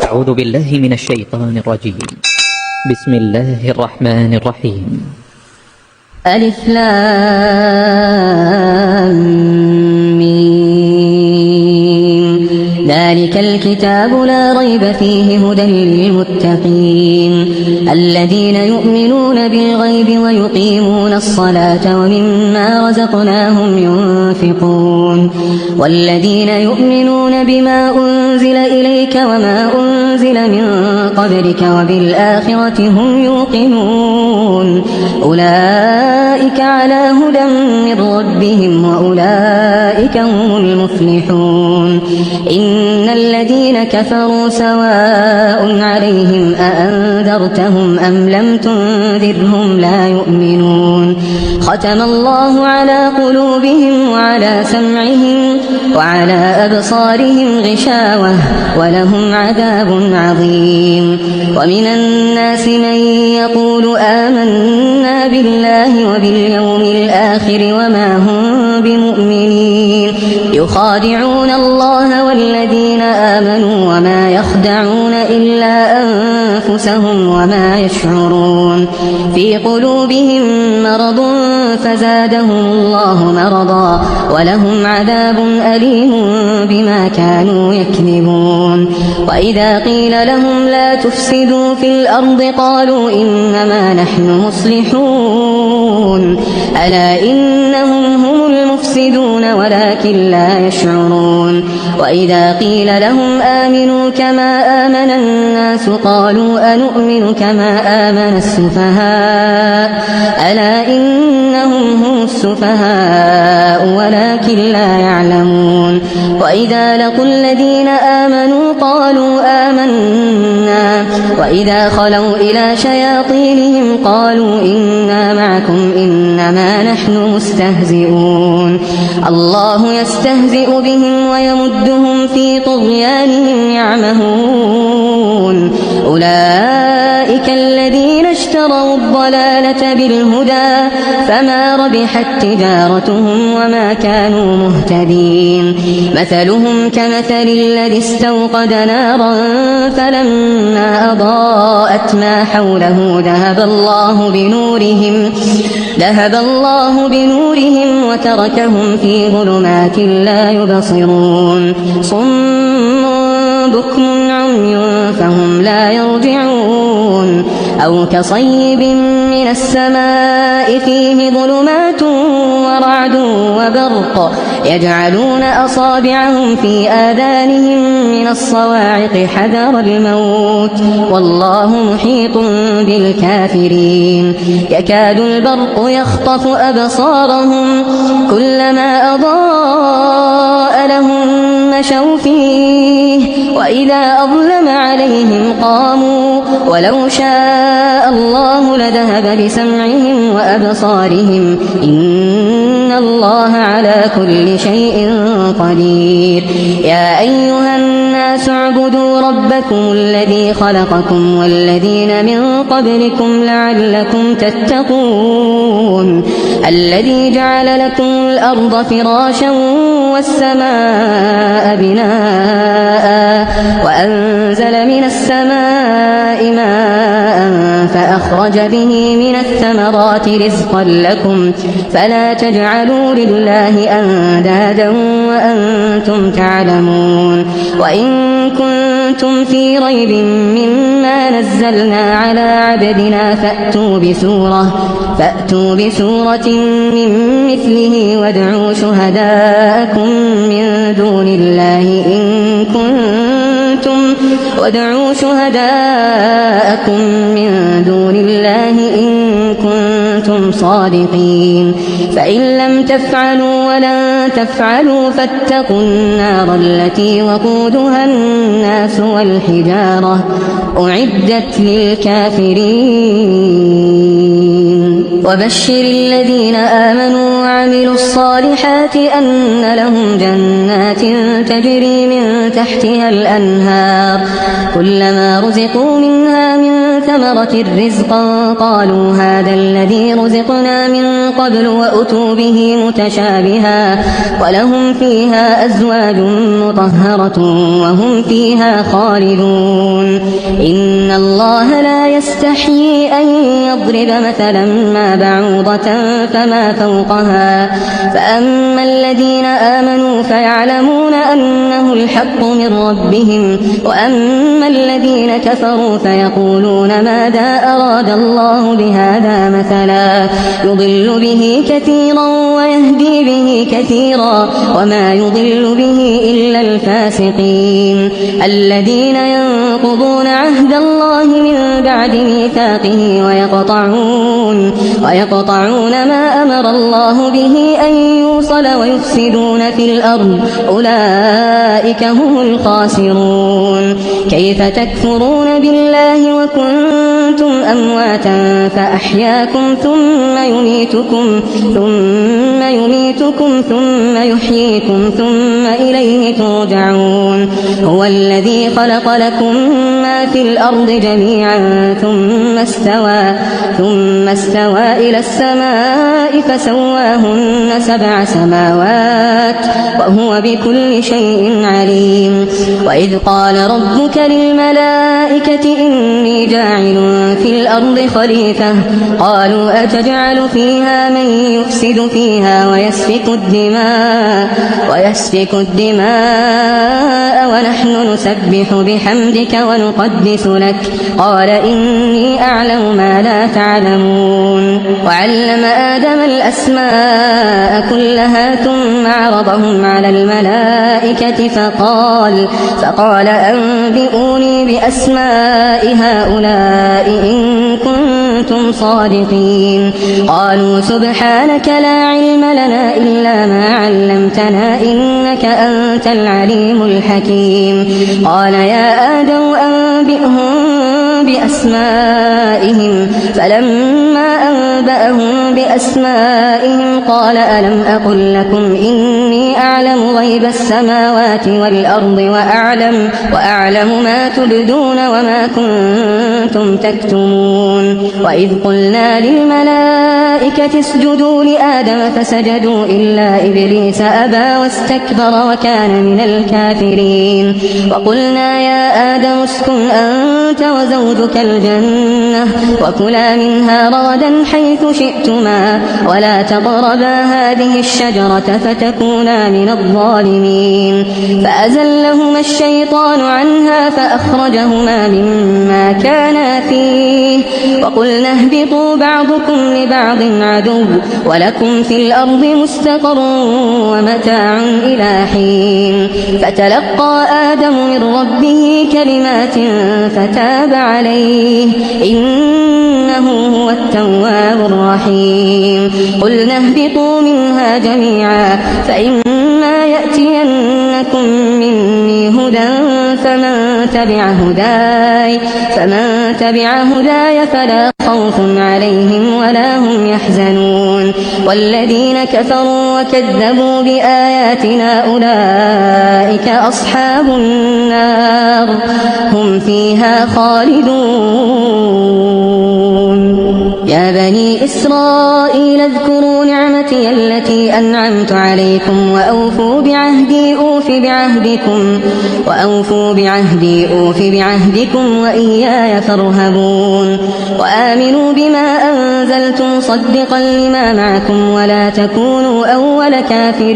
أعوذ بالله من الشيطان الرجيم. بسم الله الرحمن الرحيم. ألف لام ميم. ذلك الكتاب لا ريب فيه هدى للمتقين الذين يؤمنون بالغيب ويقيمون الصلاة ومما رزقناهم ينفقون والذين يؤمنون بما أنزل إليك وما أنزل من قبلك وبالآخرة هم يوقنون أولئك على هدى من ربهم وأولئك هم المفلحون. إن الذين كفروا سواء عليهم أأنذرتهم أم لم تنذرهم لا يؤمنون. ختم الله على قلوبهم وعلى سمعهم وعلى أبصارهم غشاوة ولهم عذاب عظيم. ومن الناس من يقول آمنا بالله وباليوم الآخر وما هم بمؤمنين يخادعون الله والذين آمنوا وما يخدعون إلا أنفسهم وما يشعرون. في قلوبهم مرض فزادهم الله مرضا ولهم عذاب أليم بما كانوا يكذبون. وإذا قيل لهم لا تفسدوا في الأرض قالوا إنما نحن مصلحون ألا إنهم هم المفسدون ولكن لا يشعرون. وإذا قيل لهم آمنوا كما آمن الناس قالوا أنؤمن كما آمن السفهاء ألا إنهم هم السفهاء ولكن لا يعلمون. وإذا لقوا الذين آمنوا قالوا آمنا وإذا خلوا إلى شياطينهم قالوا إنا معكم إنما نحن مستهزئون. الله يستهزئ بهم ويمدهم في طغيانهم يعمهون. أولئك الذين اشتروا الضلالة بالهدى فما ربحت تجارتهم وما كانوا مهتدين. مثلهم كمثل الذي استوقد نارا فلما أضاءت ما حوله ذهب الله بنورهم وتركهم في ظلمات لا يبصرون. صم بكم عمي فهم لا يرجعون. أو كصيب من السماء فيه ظلمات ورعد وبرق يجعلون أصابعهم في آذانهم من الصواعق حذر الموت والله محيط بالكافرين. يكاد البرق يخطف أبصارهم كلما أضاء لهم مشوا فيه وإذا أظلم عليهم قاموا ولو شاء الله لذهب بسمعهم وأبصارهم إن الله على كل شيء قدير. يا أيها الناس اعبدوا ربكم الذي خلقكم والذين من قبلكم لعلكم تتقون الذي جعل لكم الأرض فراشا والسماء بناء وأنزل من السماء ماء فأخرج به من الثمرات رزقا لكم فلا تجعلوا لله أندادا وأنتم تعلمون. وإن كنتم في ريب مما نزلنا على عبدنا فأتوا بسورة من مثله وادعوا شهداءكم من دون الله إن كنتم صادقين. فإن لم تفعلوا ولن تفعلوا فاتقوا النار التي وقودها الناس والحجارة أعدت للكافرين. وبشر الذين آمنوا وعملوا الصالحات أن لهم جنات تجري من تحتها الأنهار كلما رزقوا منها من ثمرة رزقا قالوا هذا الذي رزقنا من قبل وأتوا به متشابها ولهم فيها أزواج مطهرة وهم فيها خالدون إن الله لا يستحيي أن يضرب مثلا ما بعوضة فما فوقها فأما الذين آمنوا فيعلمون أنه الحق من ربهم وأما الذين كفروا فيقولون ماذا أراد الله بهذا مثلا يضل به كثيرا ويهدي به كثيرا وما يضل به إلا الفاسقين الذين ينقضون عهد الله من بعد ميثاقه ويقطعون ما أمر الله به أن يوصل ويفسدون في الأرض أولئك هم الخاسرون كيف تكفرون بالله وكنتم أمواتا فأحياكم ثم يميتكم ثم يحييكم ثم إليه ترجعون هو الذي خلق لكم ما في الأرض جميعا ثم استوى إلى السماء فسواهن 7 سماوات وهو بكل شيء عليم وإذ قال ربك للملائكة إني جاعل في الأرض خليفة قالوا أتجعل فيها من يفسد فيها ويسفك الدماء ونحن نسبح بحمدك ونقدس لك قال إني أعلم ما لا تعلمون وعلم آدم الأسماء كلها ثم عرضهم على الملائكة فقال أنبئوني بأسماء هؤلاء إن كنتم صادقين قالوا سبحانك لا علم لنا إلا ما علمتنا إنك أنت العليم الحكيم قال يا آدم أنبئهم بأسمائهم فلما أنبأهم بأسمائهم قال ألم أقل لكم إني أعلم غيب السماوات والأرض وأعلم ما تبدون وما كنتم تكتمون وإذ قلنا للملائكة اسجدوا لآدم فسجدوا إلا إبليس أبى واستكبر وكان من الكافرين وقلنا يا آدم اسكن أنت وزوجك الجنة وكلا منها رغدا حيث شئتما ولا تقربا هذه الشجرة فتكونا من الظالمين فأزلهما الشيطان عنها فأخرجهما مما كانا فيه وقلنا اهبطوا بعضكم لبعض عدو ولكم في الأرض مستقر ومتاع إلى حين فتلقى آدم من ربه كلمات فتاب عليه إنه هو التواب الرحيم قلنا اهبطوا منها جميعا فإما يأتينكم مني هدى فمن تبع هداي فلا خوف عليهم ولا هم يحزنون والذين كفروا وكذبوا بآياتنا أولئك أصحاب النار هم فيها خالدون يا بني إسرائيل اذكروا نعمتي التي أنعمت عليكم وأوفوا بعهدي أوف بعهدكم وإياي فارهبون وآمنوا بما أنزلت مصدقا لما معكم ولا تكونوا أول كافر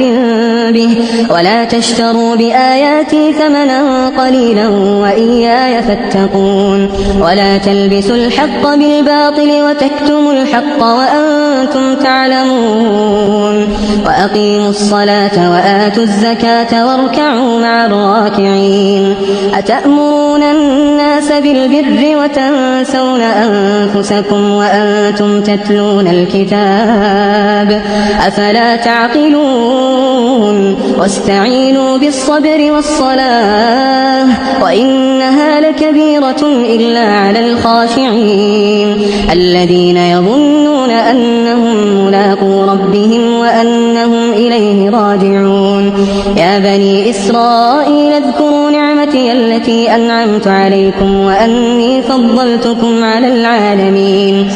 به ولا تشتروا بآياتي ثمنا قليلا وإياي فاتقون ولا تلبسوا الحق بالباطل وتكتموا الحق وأنتم تعلمون وأقيموا الصلاة وآتوا الزكاة واركعوا مع الراكعين أتأمرون الناس بالبر وتنسون أنفسكم وأنتم تتلون الكتاب أفلا تعقلون واستعينوا بالصبر والصلاة وإنها لكبيرة إلا على الخاشعين الذين يظنون أنهم ملاقو ربهم وأنهم إليه راجعون يا بني إسرائيل اذكروا نعمتي التي أنعمت أنعمت عليكم وأني فضلتكم على العالمين.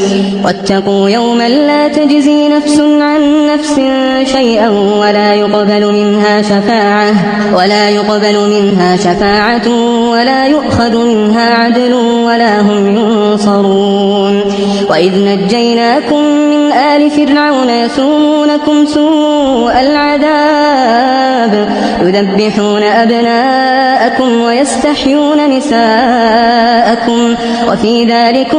واتقوا يوما لا تجزي نفس عن نفس شيئا ولا يقبل منها شفاعة ولا يؤخذ منها عدل ولا هم ينصرون. وإذ نجيناكم من آل فرعون يسومونكم سوء العذاب يذبحون أبناءكم ويستحيون نساءكم وفي ذلكم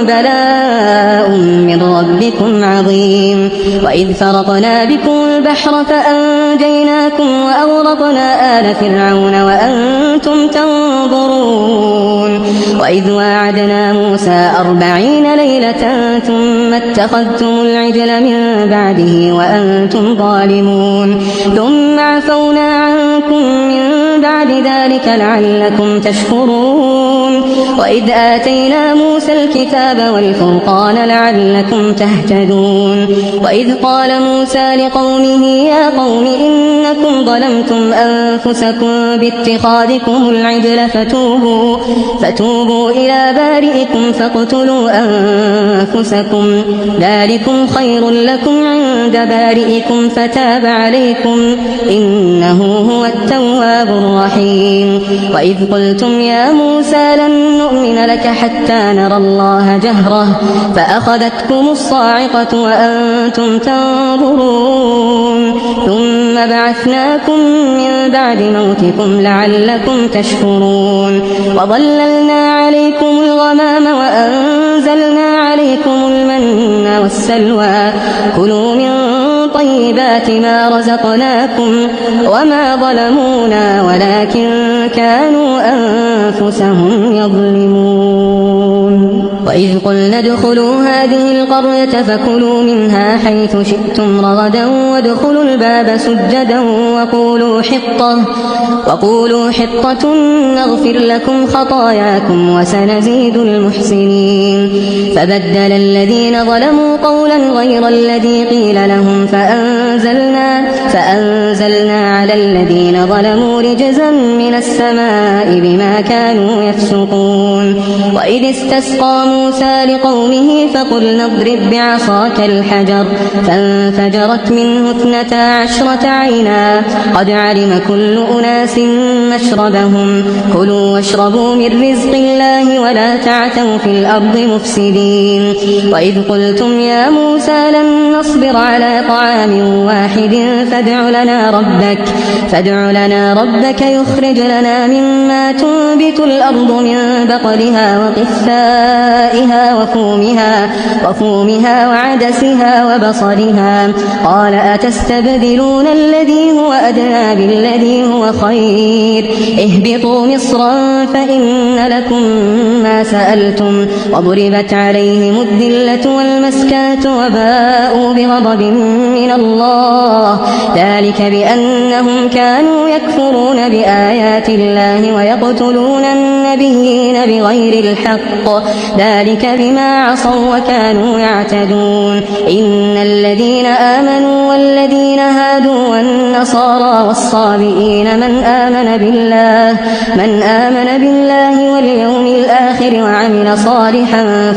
بلاء من ربكم عظيم. وإذ فرقنا بكم البحر فأنجيناكم وأغرقنا آل فرعون وأنتم تنظرون. وإذ واعدنا موسى 40 ليلة ثم اتخذتم العجل من بعده وأنتم ظالمون ثم عفونا عنكم من بعد ذلك لعلكم تشكرون. وإذ آتينا موسى الكتاب والفرقان لعلكم تهتدون. وإذ قال موسى لقومه يا قوم إنكم ظلمتم أنفسكم باتخاذكم العجل فتوبوا إلى بارئكم فاقتلوا أنفسكم ذلكم خير لكم عند بارئكم فتاب عليكم إنه هو التواب الرحيم. وإذ قلتم يا موسى لن نؤمن لك حتى نرى الله جهرة فأخذتكم الصاعقة وأنتم تنظرون ثم بعثناكم من بعد موتكم لعلكم تشكرون. وظللنا عليكم الغمام وأنزلنا عليكم المن والسلوى كلوا من طيبات ما رزقناكم وما ظلمونا ولكن كانوا أنفسهم يظلمون. وإذ قلنا ادخلوا هذه القرية فكلوا منها حيث شئتم رغدا وادخلوا الباب سجدا وقولوا حطة نغفر لكم خطاياكم وسنزيد المحسنين. فبدل الذين ظلموا قولا غير الذي قيل لهم فأنزلنا على الذين ظلموا رجزا من السماء بما كانوا يفسقون. وإذ استسقى موسى لقومه فقلنا اضرب بعصاك الحجر فانفجرت منه 12 عينا قد علم كل أناس مشربهم كلوا واشربوا من رزق الله ولا تعثوا في الأرض مفسدين. وإذ قلتم يا موسى لن نصبر على طعام واحد فادع لنا ربك يخرج لنا مما تنبت الأرض من بقلها وقثائها وفومها وعدسها وبصلها قال أتستبدلون الذي هو أدنى بالذي هو خير اهبطوا مصرا فإن لكم ما سألتم وضربت عليهم الذلة والمسكنة وباءوا بغضب من الله ذلك بأنهم كانوا يكفرون بآيات الله ويقتلون النبيين بغير الحق ذلك بما عصوا وكانوا يعتدون. إن الذين آمنوا والذين هادوا والنصارى والصابئين من آمن بالله واليوم الآخر وعمل صالحا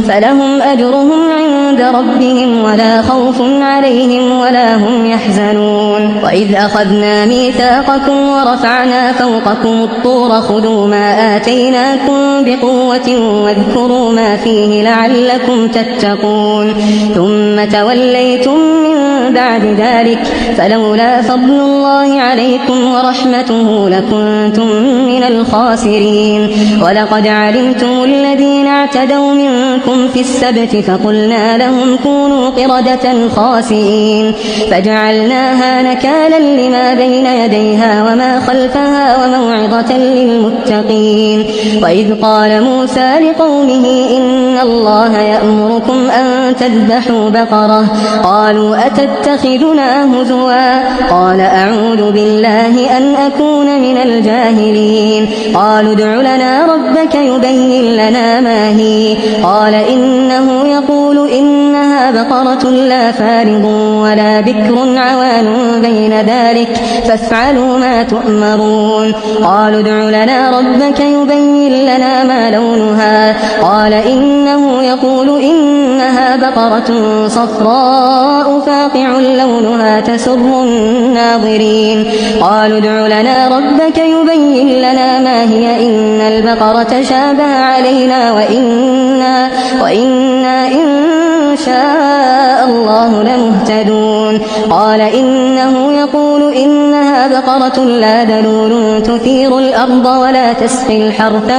فلهم أجرهم عند ربهم ولا خوف عليهم ولا هم يحزنون. وإذ أخذنا ميثاقكم ورفعنا فوقكم الطور خذوا ما آتيناكم بقوة واذكروا ما فيه لعلكم تتقون ثم توليتم من بعد ذلك فلولا فضل الله عليكم ورحمته لكنتم من الخاسرين. ولقد علمتم الذين اعتدوا منكم في السبت فقلنا لهم كونوا قردة خاسئين فجعلناها نكالا لما بين يديها وما خلفها وموعظة للمتقين. وإذ قال موسى لقومه إن الله يأمركم أن تذبحوا بقرة قالوا أتتخذنا هزوا قال أعوذ بالله أن أكون من الجاهلين. قالوا ادع لنا ربك يبين لنا ما هي قال إنه يقول إنها إنها بقرة لا فارض ولا بكر عوان بين ذلك فافعلوا ما تؤمرون. قالوا ادع لنا ربك يبين لنا ما لونها قال إنه يقول إنها بقرة صفراء فاقع لونها تسر الناظرين. قالوا ادع لنا ربك يبين لنا ما هي إن البقرة شابه علينا وإنا إن شاء الله لمهتدون. قال إنه يقول إنها بقرة لا ذلول تثير الأرض ولا تسقي الحرث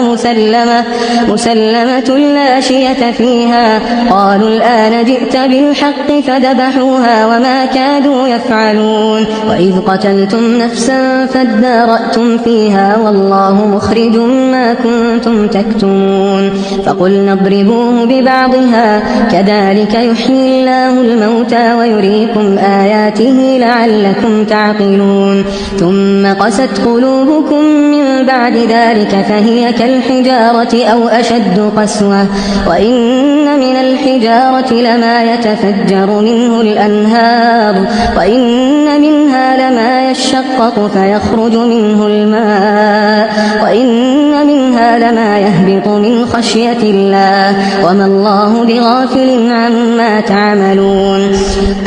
مسلمة لا شية فيها. قالوا الآن جئت بالحق فذبحوها وما كادوا يفعلون. وإذ قتلتم نفسا فادارأتم فيها والله مخرج ما كنتم تكتمون. فقلنا اضربوه ببعضها كذلك يحيي الله الموتى ويريكم آياته لعلكم تعقلون. ثم قست قلوبكم من بعد ذلك فهي كالحجارة أو أشد قسوة وإن من الحجارة لما يتفجر منه الأنهار وإن منها لما يشقق فيخرج منه الماء وإن منها لما يهبط من خشية الله وما الله بغافل عما تعملون.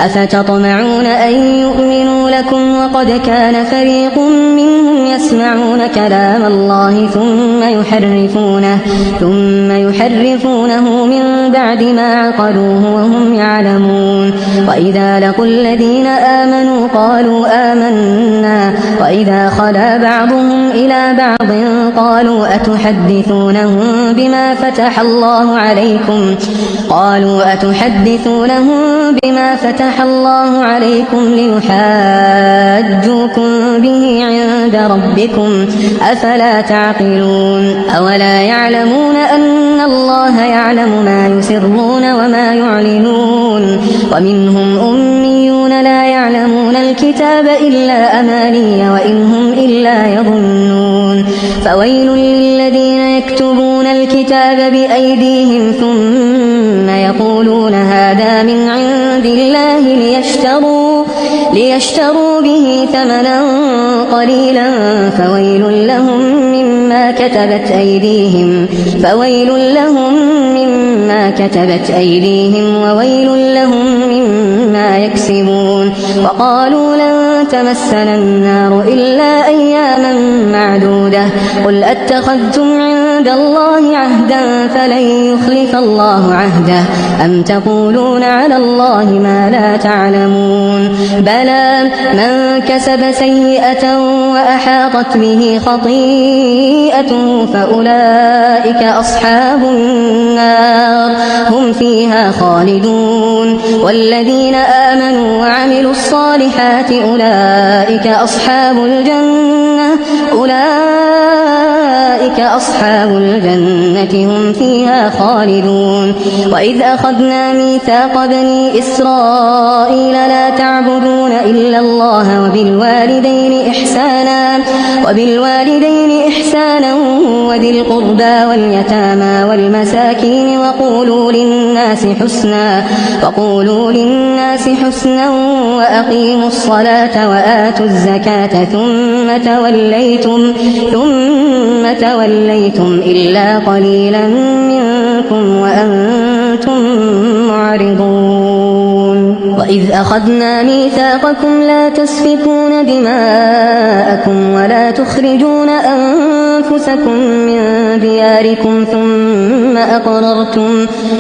أفتطمعون أن يؤمنوا لكم وقد كان فريق منهم يسمعون كلام الله ثم يحرفونه من بعد ما عقلوه وهم يعلمون. وإذا لقوا الذين آمنوا قالوا آمنا وإذا خلا بعضهم إلى بعض قالوا أتحدثونهم بما فتح الله عليكم ليحاجوكم به عند ربكم أفلا تعقلون. أولا يعلمون أن الله يعلم ما يسرون وما يعلنون. ومنهم أميون لا يعلمون الكتاب إلا أماني وإن هم إلا يظنون. فويل للذين يكتبون الكتاب بأيديهم ثم يقولون هذا من عند الله ليشتروا به ثمنا قليلا فويل لهم مما كتبت أيديهم وويل لهم مما يكسبون. وقالوا لن تمسنا النار إلا أياما معدودة قل أتخذتم عند الله عهدا فلن يخلف الله عهده أم تقولون على الله ما لا تعلمون. بلى من كسب سيئة وأحاطت به خطيئته فأولئك أصحاب النار هم فيها خالدون. والذين آمنوا وعملوا الصالحات أولئك أصحاب الجنة هم فيها خالدون. وإذ أخذنا ميثاق بني إسرائيل لا تعبدون إلا الله وبالوالدين إحسانا وذي القربى واليتامى والمساكين وقولوا للناس حسنا وأقيموا الصلاة وآتوا الزكاة ثم توليتم إلا قليلا منكم وأنتم معرضون. وإذ أخذنا ميثاقكم لا تسفكون دماءكم ولا تخرجون أنفسكم من دياركم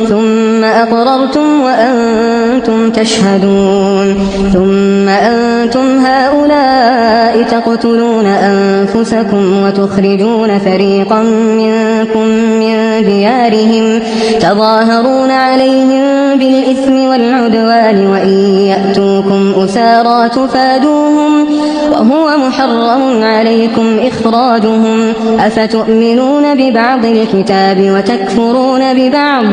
ثم أقررتم وأنتم تشهدون. ثم أنتم هؤلاء تقتلون أنفسكم وتخرجون فريقا منكم من ديارهم تظاهرون عليهم بالإثم والعدوان وإن يأتوكم أسارى تفادوهم وهو محرم عليكم إخراجهم. أفتؤمنون ببعض الكتاب وتكفرون ببعض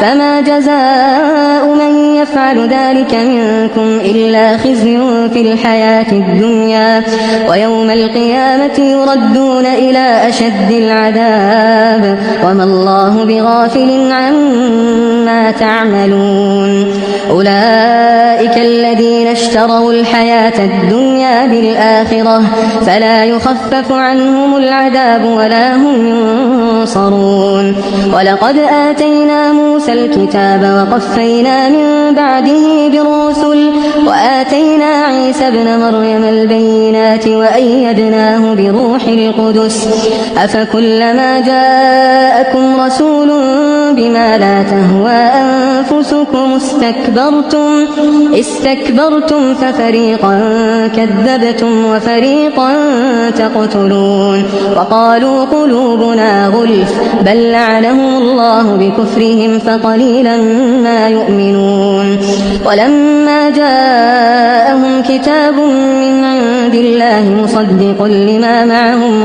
فما جزاء من يفعل ذلك منكم إلا خزي في الحياة الدنيا ويوم القيامة يردون إلى أشد العذاب وما الله الله بغافل عما تعملون أولئك الذين اشتروا الحياة الدنيا بالآخرة فلا يخفف عنهم العذاب ولا هم ينصرون ولقد آتينا موسى الكتاب وقفينا من بعده بالرسل وآتينا عيسى ابن مريم البينات وأيدناه بروح القدس أفكلما جاءكم رسول بما لا تهوى أنفسكم استكبرتم ففريقا كذبتم وفريقا تقتلون وقالوا قلوبنا غلف بل لعنهم الله بكفرهم فقليلا ما يؤمنون ولما جاءهم كتاب من عند الله مصدق لما معهم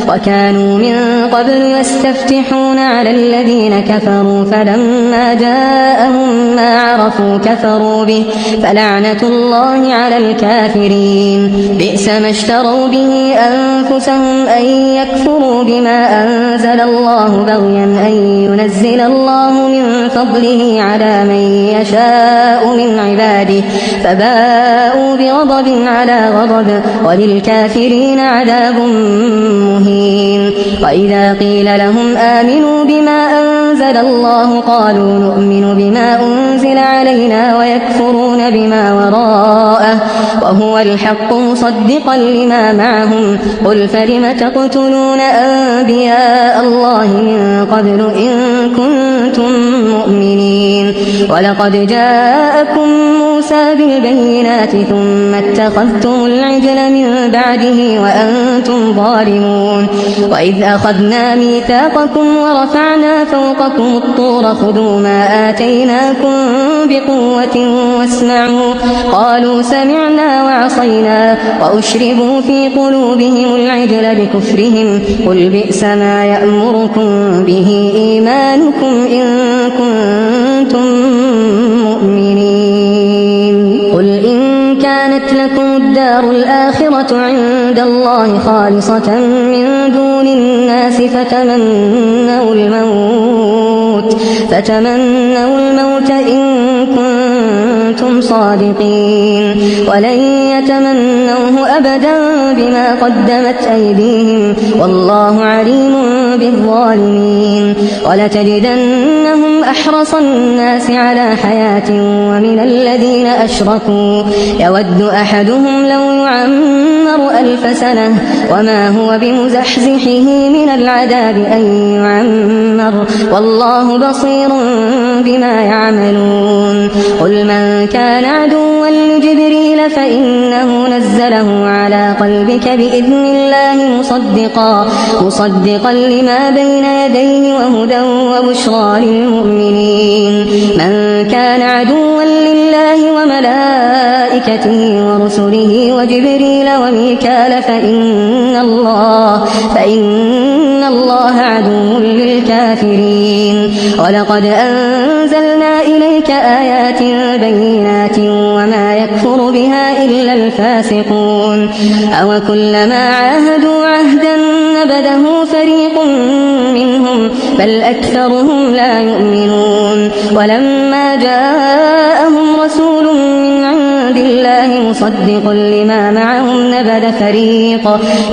وكانوا من قبل يستفتحون على الذين كفروا فلما جاءهم ما عرفوا كفروا به فلعنة الله على الكافرين بئس ما اشتروا به أنفسهم أن يكفروا بما أنزل الله بغيا أن ينزل الله من فضله على من يشاء من عباده فباءوا بغضب على غضب وللكافرين عذاب مهين وإذا قيل لهم آمنوا بما أنزل الله قالوا نؤمن بما أنزل علينا ويكفرون بما وراءه وهو الحق مصدقا لما معهم قل فلم تقتلون أنبياء الله من قبل إن كنتم مؤمنين ولقد جاءكم موسى بالبينات ثم اتخذتم العجل من بعده وأنتم ظالمون وإذ أخذنا ميثاقكم ورفعنا فوقكم الطور خذوا ما آتيناكم بقوة واسمعوا قالوا سمعنا وعصينا وأشربوا في قلوبهم العجل بكفرهم قل بئس ما يأمركم به إيمانكم إن كنتم مؤمنين قل إن كانت لكم الدار الآخرة عند الله خالصة من دون الناس فتمنوا الموت إن كنتم صادقين ولن يتمنوه أبدا بما قدمت أيديهم والله عليم بالظالمين ولتجدنهم أحرص الناس على حياة ومن الذين أشركوا يود أحدهم لو يعمر 1000 سنة وما هو بمزحزحه من العذاب أن يعمر والله بصير بما يعملون قل من كان عدوا لجبريل فإنه نزله على قلبك بإذن الله مصدقا لما بين يديه وهدى وبشرى للمؤمنين من كان عدوا لله وملائكته ورسله وجبريل وميكال فإن الله عدو للكافرين ولقد أنزلنا إليك آيات بينات وما يكفر بها إلا الفاسقون أو كلما عاهدوا عهدا نبذه فريق منهم بل أكثرهم لا يؤمنون ولما جاءهم رسول من عند الله مصدق لما معهم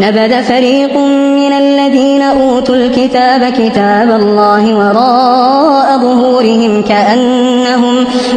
نبذ فريق من الذين أوتوا الكتاب كتاب الله وراء ظهورهم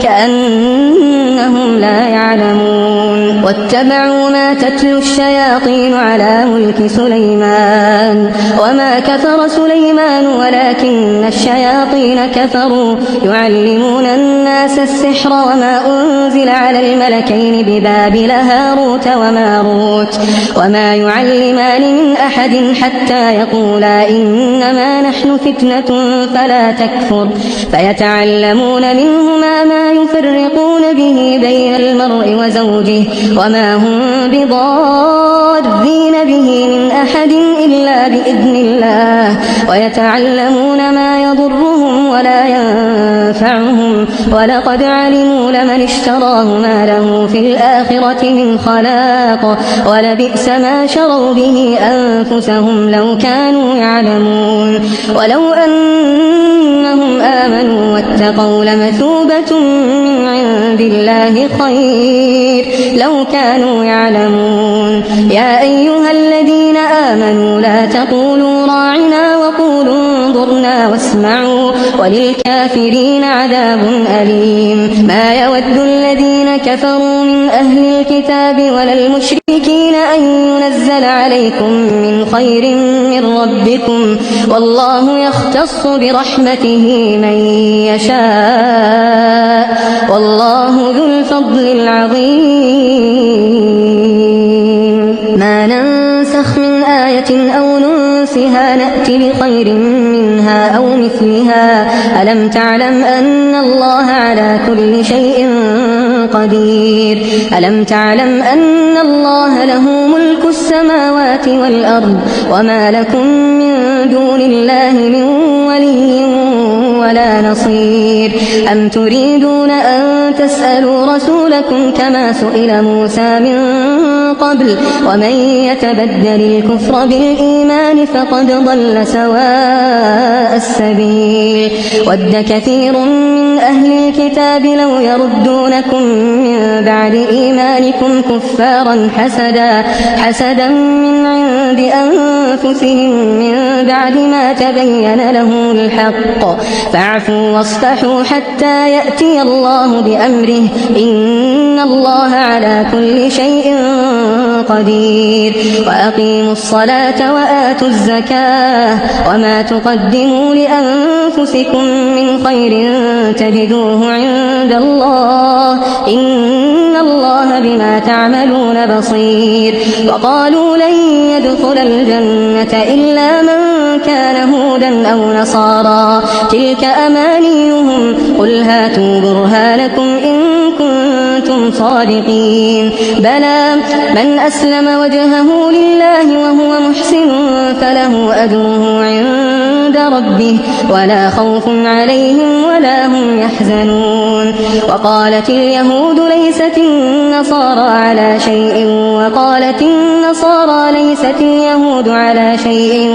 كأنهم لا يعلمون واتبعوا ما تتلو الشياطين على ملك سليمان وما كفر سليمان ولكن الشياطين كفروا يعلمون الناس السحر وما أنزل على الملكين ببابل هاروت وماروت وما يعلمان من أحد حتى يقولا إنما نحن فتنة فلا تكفر فيتعلمون منهما ما يفرقون به بين المرء وزوجه وما هم بضارين به من أحد إلا بإذن الله ويتعلمون ما يضرهم ولا ينفعهم، ولقد علموا لمن اشتراه ما له في الآخرة من خلاق، ولبئس ما شروا به أنفسهم لو كانوا يعلمون. ولو أنهم آمنوا واتقوا لمثوبة من عند الله خير لو كانوا يعلمون. يا أيها الذين آمنوا لا تقولوا راعنا وقولوا انظرنا واسمعوا وللكافرين عذاب أليم. ما يود الذين كفروا من أهل الكتاب ولا المشركين أن ينزل عليكم من خير من ربكم، والله يختص برحمته من يشاء، والله ذو الفضل العظيم. ما ننسخ من آية أو ننسها نأتي بخير منها أو مثلها. ألم تعلم أن الله على كل شيء قدير؟ ألم تعلم أن الله له ملك السماوات والأرض وما لكم من دون الله من ولي ولا نصير؟ أم تريدون أن تسألوا رسولكم كما سئل موسى من قبل؟ ومن يتبدل الكفر بالإيمان فقد ضل سواء السبيل. ود كثير من أهل الكتاب لو يردونكم من بعد إيمانكم كفارا حسدا من عند أنفسهم من بعد ما تبين لهم الحق، فاعفوا واصفحوا حتى يأتي الله بأمره، إن الله على كل شيء قدير. وأقيموا الصلاة وآتوا الزكاة وما تقدموا لأنفسكم من خير تجدوه عند الله، إن الله بما تعملون بصير. وقالوا لن يدخل الجنة إلا من كان هودا أو نصارى، تلك أمانيهم، قل هاتوا برهانكم إن كنتم صادقين. بلى من أسلم وجهه لله وهو محسن فله أجره عند ربه ولا خوف عليهم ولا هم يحزنون. وقالت اليهود ليست النصارى على شيء وقالت النصارى ليست اليهود على شيء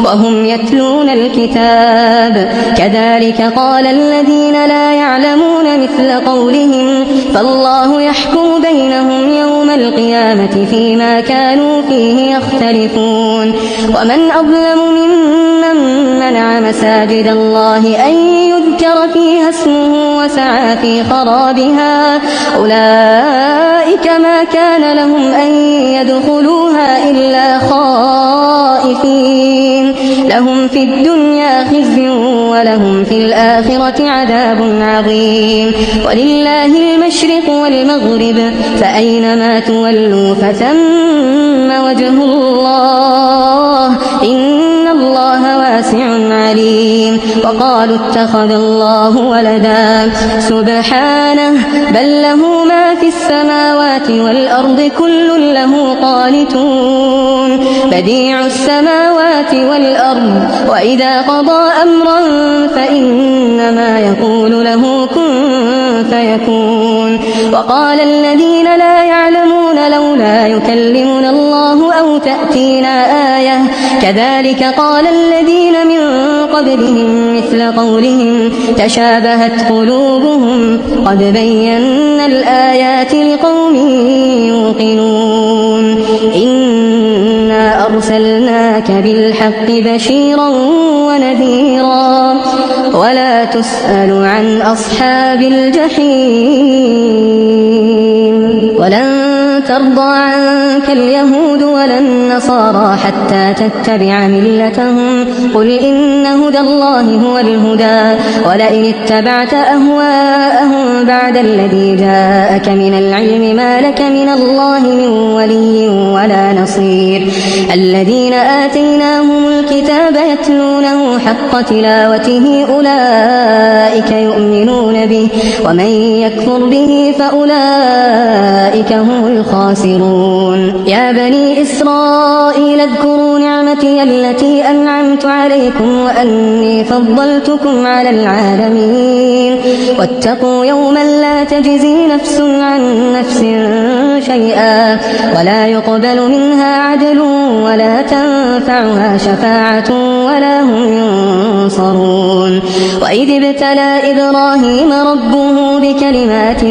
وهم يتلون الكتاب، كذلك قال الذين لا يعلمون مثل قولهم، فالله يحكم بينهم يوم القيامة فيما كانوا فيه يختلفون. ومن أظلم ممن منع مساجد الله أن يذكر فيها اسمه وسعى في خرابها، أولئك ما كان لهم أن يدخلوها إلا خائفين، لهم في الدنيا خزي ولهم في الآخرة عذاب عظيم. ولله المشرق والمغرب فأينما تولوا فثم وجه الله، إن الله واسع عليم. وقالوا اتخذ الله ولدا، سبحانه، بل له ما في السماوات والأرض كل له قانتون، بديع السماوات والأرض، وإذا قضى أمرا فإنما يقول له كن فيكون. وقال الذين لا يعلمون لولا يكلمنا الله أو تأتينا آية، كذلك قال الذين من قبلهم مثل قولهم تشابهت قلوبهم، قد بينا الآيات لقوم يوقنون. إنا أرسلناك بالحق بشيرا ونذيرا، ولا تسأل عن أصحاب الجحيم. ولن ترضى عنك اليهود ولا النصارى حتى تتبع ملتهم، قل إن هدى الله هو الهدى، ولئن اتبعت أهواءهم بعد الذي جاءك من العلم ما لك من الله من ولي ولا نصير. الذين آتيناهم الكتاب يتلونه حق تلاوته أولئك يؤمنون به، ومن يكفر به فأولئك هم الخاسرون. يا بني إسرائيل اذكروا نعمتي التي أنعمت عليكم وأني فضلتكم على العالمين واتقوا يوما لا تجزي نفس عن نفس شيئا ولا يقبل منها عدل ولا تنفعها شفاعة ولا هم ينصرون وإذ ابتلى إبراهيم ربه بكلمات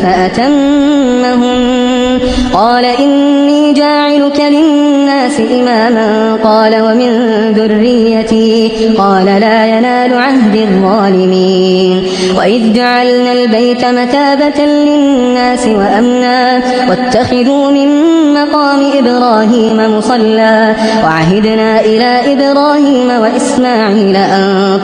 فأتمهن قال إني جاعلك للناس إماما قال ومن ذريتي قال لا ينال عهد الظالمين وإذ جعلنا البيت مثابة للناس وأمنا واتخذوا من مقام إبراهيم مصلى وعهدنا إلى إبراهيم وإسماعيل أن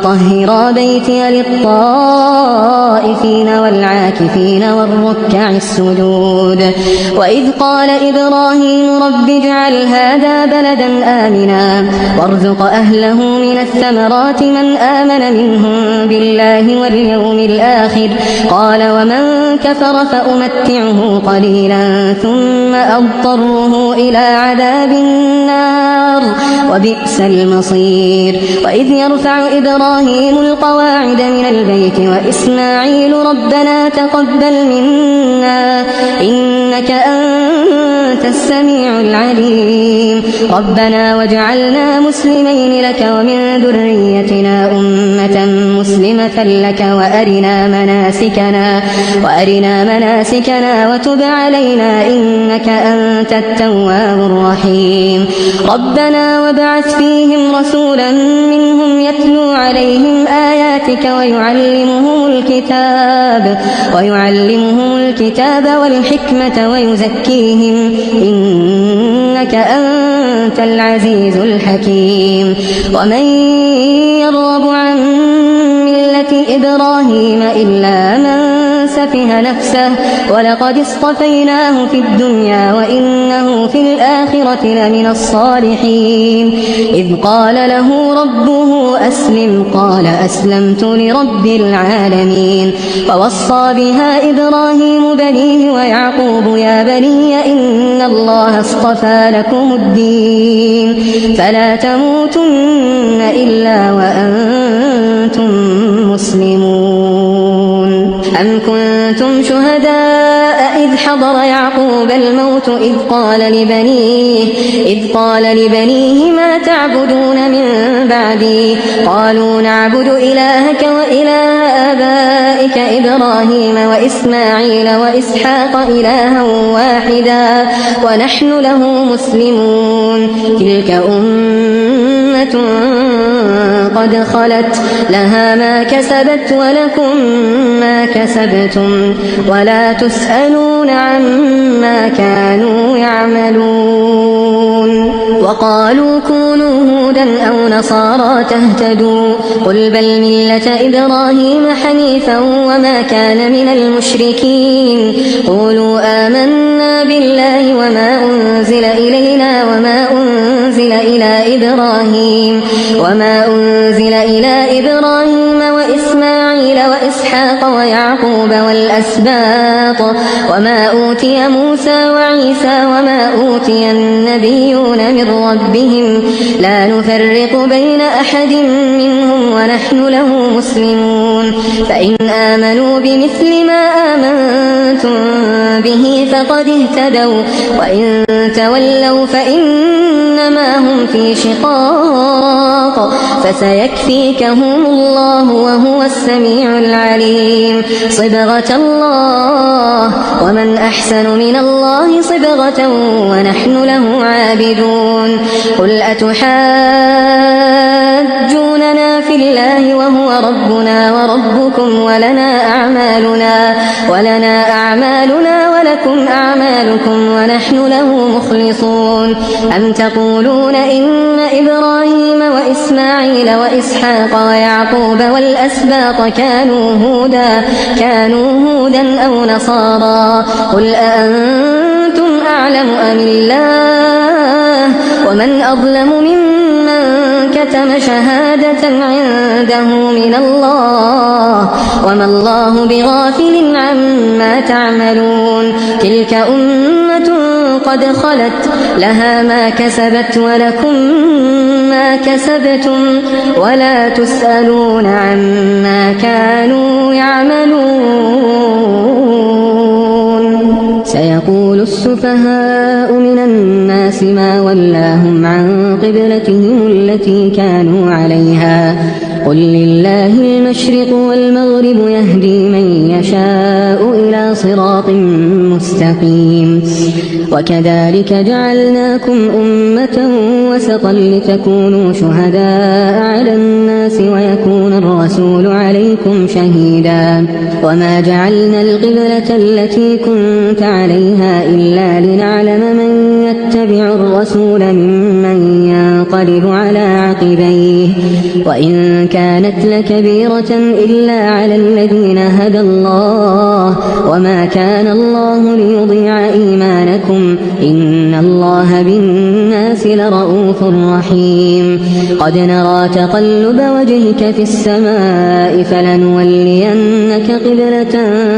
طهرا بيتي للطائفين والعاكفين والركع السجود وإذ قال إبراهيم رب اجعل هذا بلدا آمنا وارزق أهله من الثمرات من آمن منهم بالله واليوم الآخر قال ومن كفر فأمتعه قليلا ثم أضطره إلى عذاب النار وبئس المصير وإذ يرفع إبراهيم القواعد من البيت وإسماعيل ربنا تقبل منا إنك أنت السميع العليم ربنا واجعلنا مسلمين لك ومن ذريتنا أمة مسلمة لك وأرنا مناسكنا وتب علينا إنك أنت التواب الرحيم ربنا وابعث فيهم رسولا منهم يتلو عليهم آياتك ويعلمهم الكتاب والحكمة ويزكيهم إنك أنت العزيز الحكيم ومن يرغب عن ملة إبراهيم إلا من سفه نفسه ولقد اصطفيناه في الدنيا وإنه في الآخرة لمن الصالحين إذ قال له ربه أسلم قال أسلمت لرب العالمين ووصى بها إبراهيم بنيه ويعقوب يا بني إن الله اصطفى لكم الدين فلا تموتن إلا وأنتم مسلمون أم كنتم شهداء إذ حضر يعقوب الموت إذ قال لبنيه ما تعبدون من بعدي قالوا نعبد إلهك وإله آبائك إبراهيم وإسماعيل وإسحاق إلها واحدا ونحن له مسلمون تلك أمة قد خلت لها ما كسبت ولكم ما كسبتم ولا تسألون عما كانوا يعملون وقالوا كونوا هودا أو نصارى تهتدوا قل بل ملة إبراهيم حنيفا وما كان من المشركين قولوا آمنا بالله وما أنزل إلينا وما أنزل إلى إبراهيم وإسماعيل وإسحاق ويعقوب والأسباط وما أوتي موسى وعيسى وما أوتي النبيون من ربهم لا نفرق بين أحد منهم ونحن له مسلمون فإن آمنوا بمثل ما آمنتم به فقد اهتدوا وإن تولوا فإنما هم في شقاق فسيكفيكهم الله وهو السميع العليم صبغة الله ومن أحسن من الله صبغة ونحن له عابدون قل أتحاجوننا في الله وهو ربنا وربكم ولنا أعمالنا ولكم أعمالكم ونحن له مخلصون أم تقولون إن إبراهيم وإسماعيل وإسحاق ويعقوب والأسباط كانوا هودا أو نصارى قل أأنتم أعلم أم الله ومن أظلم ممن كتم شهادة عنده من الله وما الله بغافل عما تعملون تلك أمة قد خلت لها ما كسبت ولكم ما كسبتم ولا تسألون عما كانوا يعملون سيقول السفهاء من الناس ما ولاهم عن قبلتهم التي كانوا عليها قل لله المشرق والمغرب يهدي من يشاء إلى صراط مستقيم وكذلك جعلناكم أمة وسطا لتكونوا شهداء على الناس ويكون الرسول عليكم شهيدا وما جعلنا القبلة التي كنت عليها إلا لنعلم من يتبع الرسول ممن ينقلب على عقبيه وإن كانت لكبيرة إلا على الذين هدى الله وما كان الله ليضيع إيمانكم إن الله بالناس لرؤوف رحيم قد نرى تقلب وجهك في السماء فلنولينك قبلة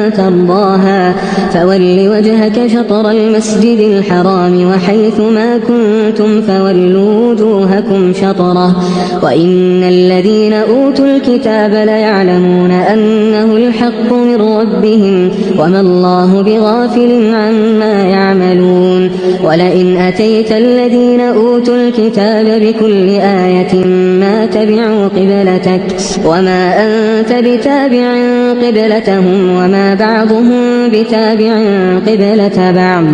ترضاها فول وجهك شطر المسجد الحرام وحيث ما كنتم فولوا وجوهكم شطره وإن الذين أوتوا الكتاب ليعلمون أنه الحق من ربهم وما الله بغافل عما يعملون ولئن أتيت الذين أوتوا الكتاب بكل آية ما تبعوا قبلتك وما أنت بتابع قبلتهم وما بعضهم بتابع قبلة بعض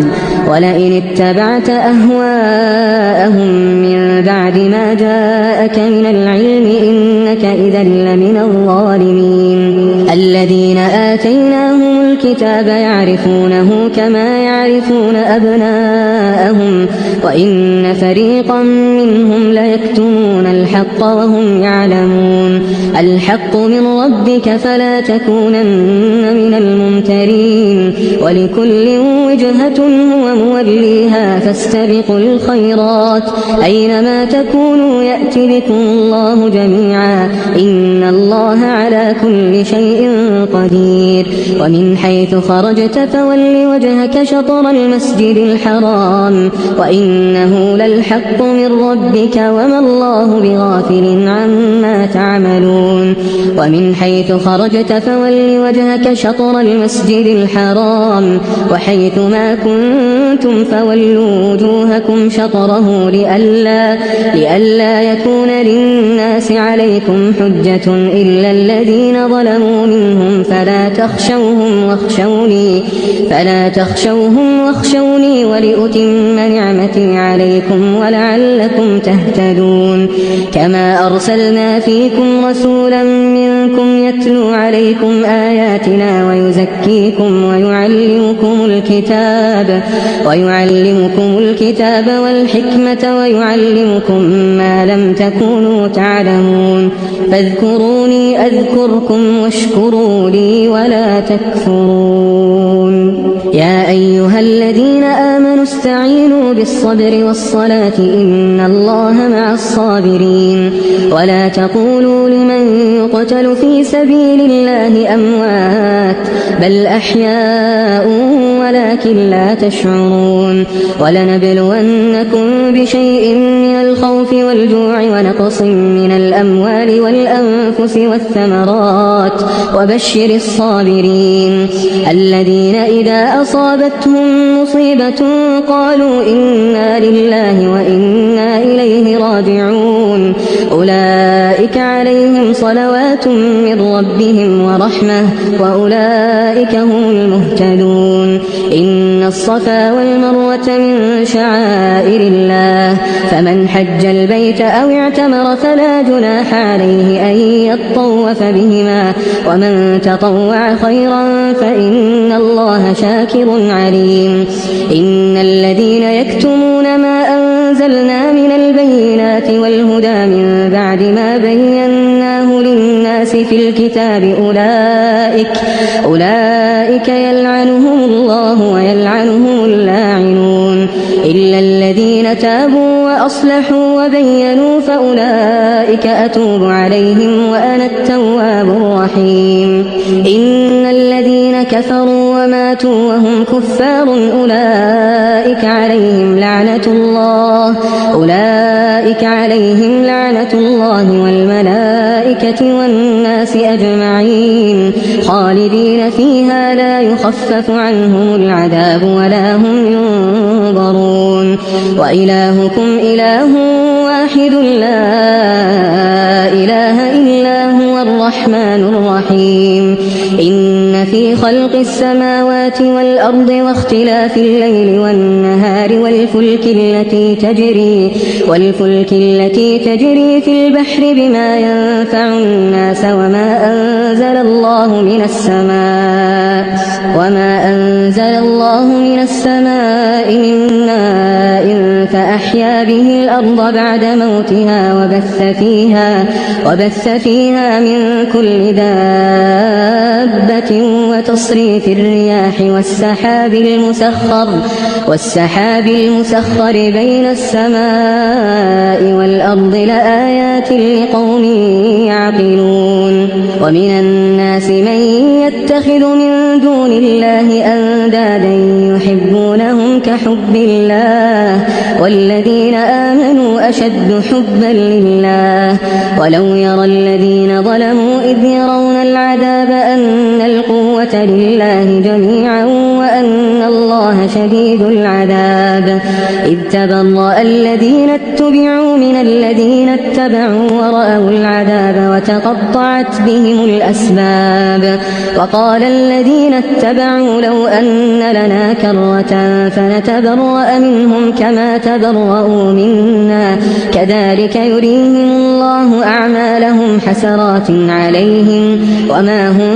ولئن اتبعت أهواءهم من بعد ما جاءك من العلم إنك إذا لمن الظالمين الذين آتيناهم الكتاب يعرفونه كما يعرفون أبناءهم وإن فريقا منهم ليكتمون الحق وهم يعلمون الحق من ربك فلا تكونن من الممترين ولكل وجهة هو موليها فاستبقوا الخيرات أينما تكونوا يأتي بكم الله جميعا إن الله على كل شيء قدير ومن حيث خرجت فول وجهك شطر المسجد الحرام وإنه للحق من ربك وما الله بغافل عما تعملون ومن حيث خرجت فول وجهك شطر المسجد الحرام وحيث ما كنتم فولوا وجوهكم شطره لئلا يكون للناس عليكم حجة إلا الذين ظلموا منهم فلا تخشوهم واخشوني ولأتم نعمتي عليكم ولعلكم تهتدون كما أرسلنا فيكم رسولا منكم يتلو عليكم آياتنا ويزكيكم ويعلمكم الكتاب والحكمة ويعلمكم ما لم تكونوا تعلمون فاذكروني أذكركم واشكروا لي ولا تكفرون يا أيها الذين آمنوا استعينوا بالصبر والصلاة إن الله مع الصابرين ولا تقولوا لمن يقتل في سبيل الله أموات بل أحياء ولكن لا تشعرون ولنبلونكم بشيء من الخوف والجوع ونقص من الأموال والأنفس والثمرات وبشر الصابرين الذين إذا أصابتهم مصيبة قالوا إنا لله وإنا إليه راجعون أولئك عليهم صلوات من ربهم ورحمة وأولئك هم المهتدون إن الصفا والمروة من شعائر الله فمن حج البيت أو اعتمر فلا جناح عليه أن يطوف بهما ومن تطوع خيرا فإن الله شاكر عليم إن الذين يكتمون ما أنزلنا من البينات والهدى من بعد ما بيناه للناس في الكتاب أولئك يلعنهم الله ويلعنهم اللاعنون إلا الذين تابوا وأصلحوا وبينوا فأولئك أتوب عليهم وأنا التواب الرحيم. إن الذين كفروا وماتوا وهم كفار أولئك عليهم لعنة الله والملائكة والناس أجمعين خالدين فيها لا يخفف عنهم العذاب ولا هم ينظرون. وإلهكم إله واحد لا إله إلا هو الرحمن الرحيم. إن في خلق السماوات والأرض واختلاف الليل والنهار والفلك التي تجري في البحر بما ينفع الناس وما أنزل الله من السماء من ماء فأحيا به الأرض بعد موتها وبث فيها من كل دابة وتصريف الرياح والسحاب المسخر بين السماء والأرض لآيات لقوم يعقلون. ومن الناس من يتخذ من دون الله أندادا يحبونهم كحب الله والذين آمنوا أشد حبا لله. ولو يرى الذين ظلموا إذ يرون العذاب أن القوة لله جميعا وأن الله شديد العذاب. إذ تبرأ الذين اتبعوا من الذين اتبعوا ورأوا العذاب وتقطعت بهم الأسباب. وقال الذين اتبعوا لو أن لنا كرة فنتبرأ منهم كما تبرأوا منا كذلك يريهم الله أعمالهم حسرات عليهم وما هم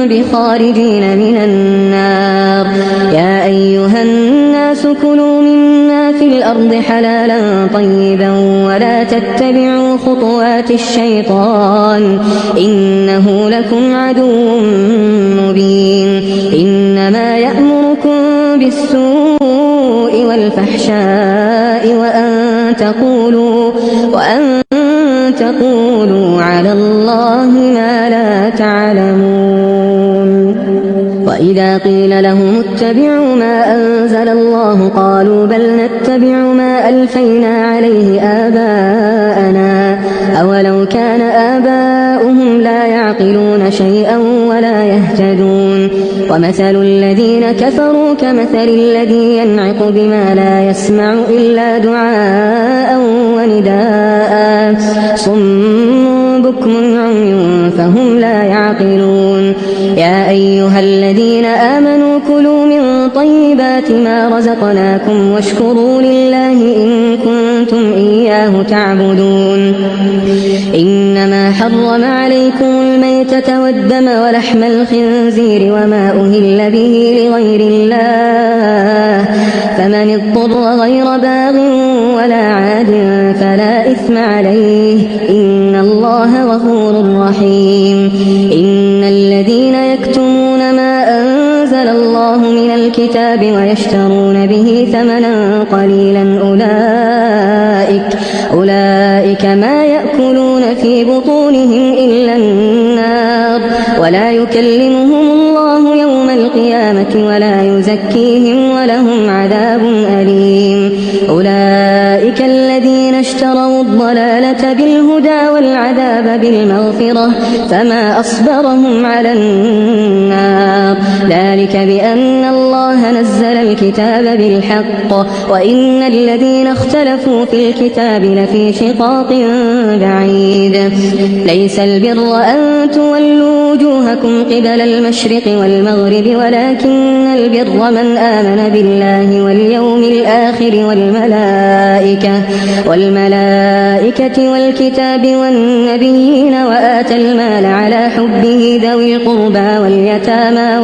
بخارجين من النار. يا أيها الناس كلوا مما في الأرض حلالا طيبا ولا تتبعوا خطوات الشيطان إنه لكم عدو مبين. إنما يأمركم بالسوء والفحشاء وأن تقولوا على الله ما لا تعلمون. وإذا قيل لهم اتبعوا ما أنزل الله قالوا بل نتبع ما ألفينا عليه آباءنا أولو كان آباؤهم لا يعقلون شيئا ولا يهتدون. ومثل الذين كفروا كمثل الذي ينعق بما لا يسمع إلا دعاء ونداء صم بكم عمي فهم لا يعقلون. يا أيها الذين آمنوا كلوا من طيبات ما رزقناكم واشكروا لله إن كنتم إياه تعبدون. إنما حرم عليكم الميتة والدم ولحم الخنزير وما أهل به لغير الله فمن اضطر غير باغ ولا عاد فلا إثم عليه إن الله غفور رحيم. إن الذين يكتمون ما أنزل الله من الكتاب ويشترون به ثمنا قليلا أولئك ما يأكلون في بطونهم إلا النار ولا يكلمهم الله يوم القيامة ولا يزكيهم ولهم عذاب أليم. أولئك الذين اشتروا الضلالة بالهدى والعذاب بالمغفرة فما أصبرهم على النار ذلك بأن الله نزل الكتاب بالحق وإن الذين اختلفوا في الكتاب لفي شقاق بعيد. ليس البر أن تولوا وجوهكم قبل المشرق والمغرب ولكن البر من آمن بالله واليوم الآخر والملائكة الملائكة والكتاب والنبيين وآتى المال على حبه ذوي القربى واليتامى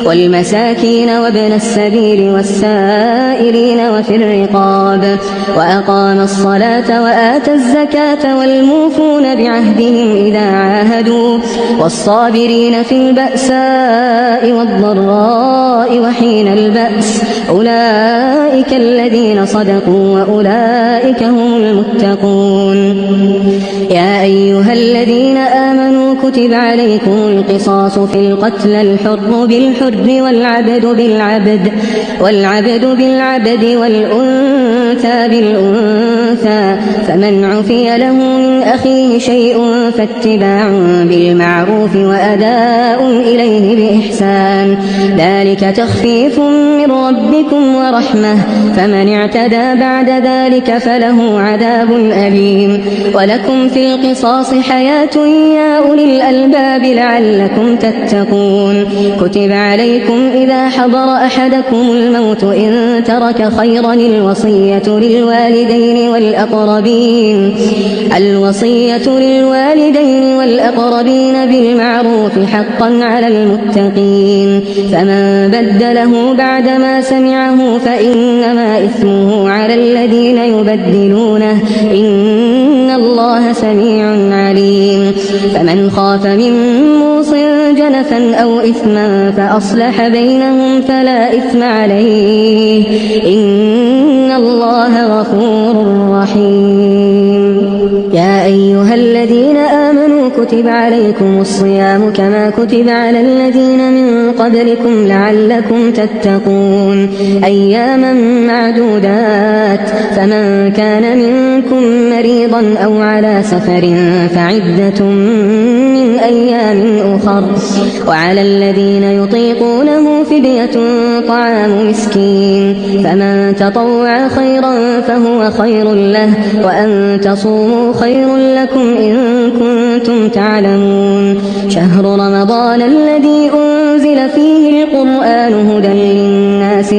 والمساكين وابن السبيل والسائلين وفي الرقاب وأقام الصلاة وآتى الزكاة والموفون بعهدهم إذا عاهدوا والصابرين في البأساء والضراء وحين البأس أولئك الذين صدقوا وأولئك هم المتقون. يا أيها الذين آمنوا كتب عليكم القصاص في القتل الحر بالحر والعبد بالعبد والأنثى بالأنثى فمن عفي له من أخيه شيء فاتباع بالمعروف وأداء إليه بإحسان ذلك تخفيف من ربكم ورحمة فمن اعتدى بعد ذلك فله عذاب أليم. ولكم في القصاص حياة يا أولي الألباب لعلكم تتقون. كتب عليكم إذا حضر أحدكم الموت إن ترك خيرا الوصية للوالدين والأقربين بالمعروف حقا على المتقين فمن بدله بعدما سمعه فإنما إثمه على الذين يبدلونه إن الله سميع عليم. فمن خاف من موص جنفا أو إثما فأصلح بينهم فلا إثم عليه إن الله غفور رحيم. يا أيها الذين آمنوا كتب عليكم الصيام كما كتب على الذين من قبلكم لعلكم تتقون أياما معدودات فمن كان منكم مريضا أو على سفر فعدة من أيام أخر وعلى الذين يطيقونه فدية طعام مسكين فمن تطوع خيرا فهو خير له وأن تصوموا خير لكم إن كنتم تعلمون. شهر رمضان الذي أنزل فيه القرآن هدى للناس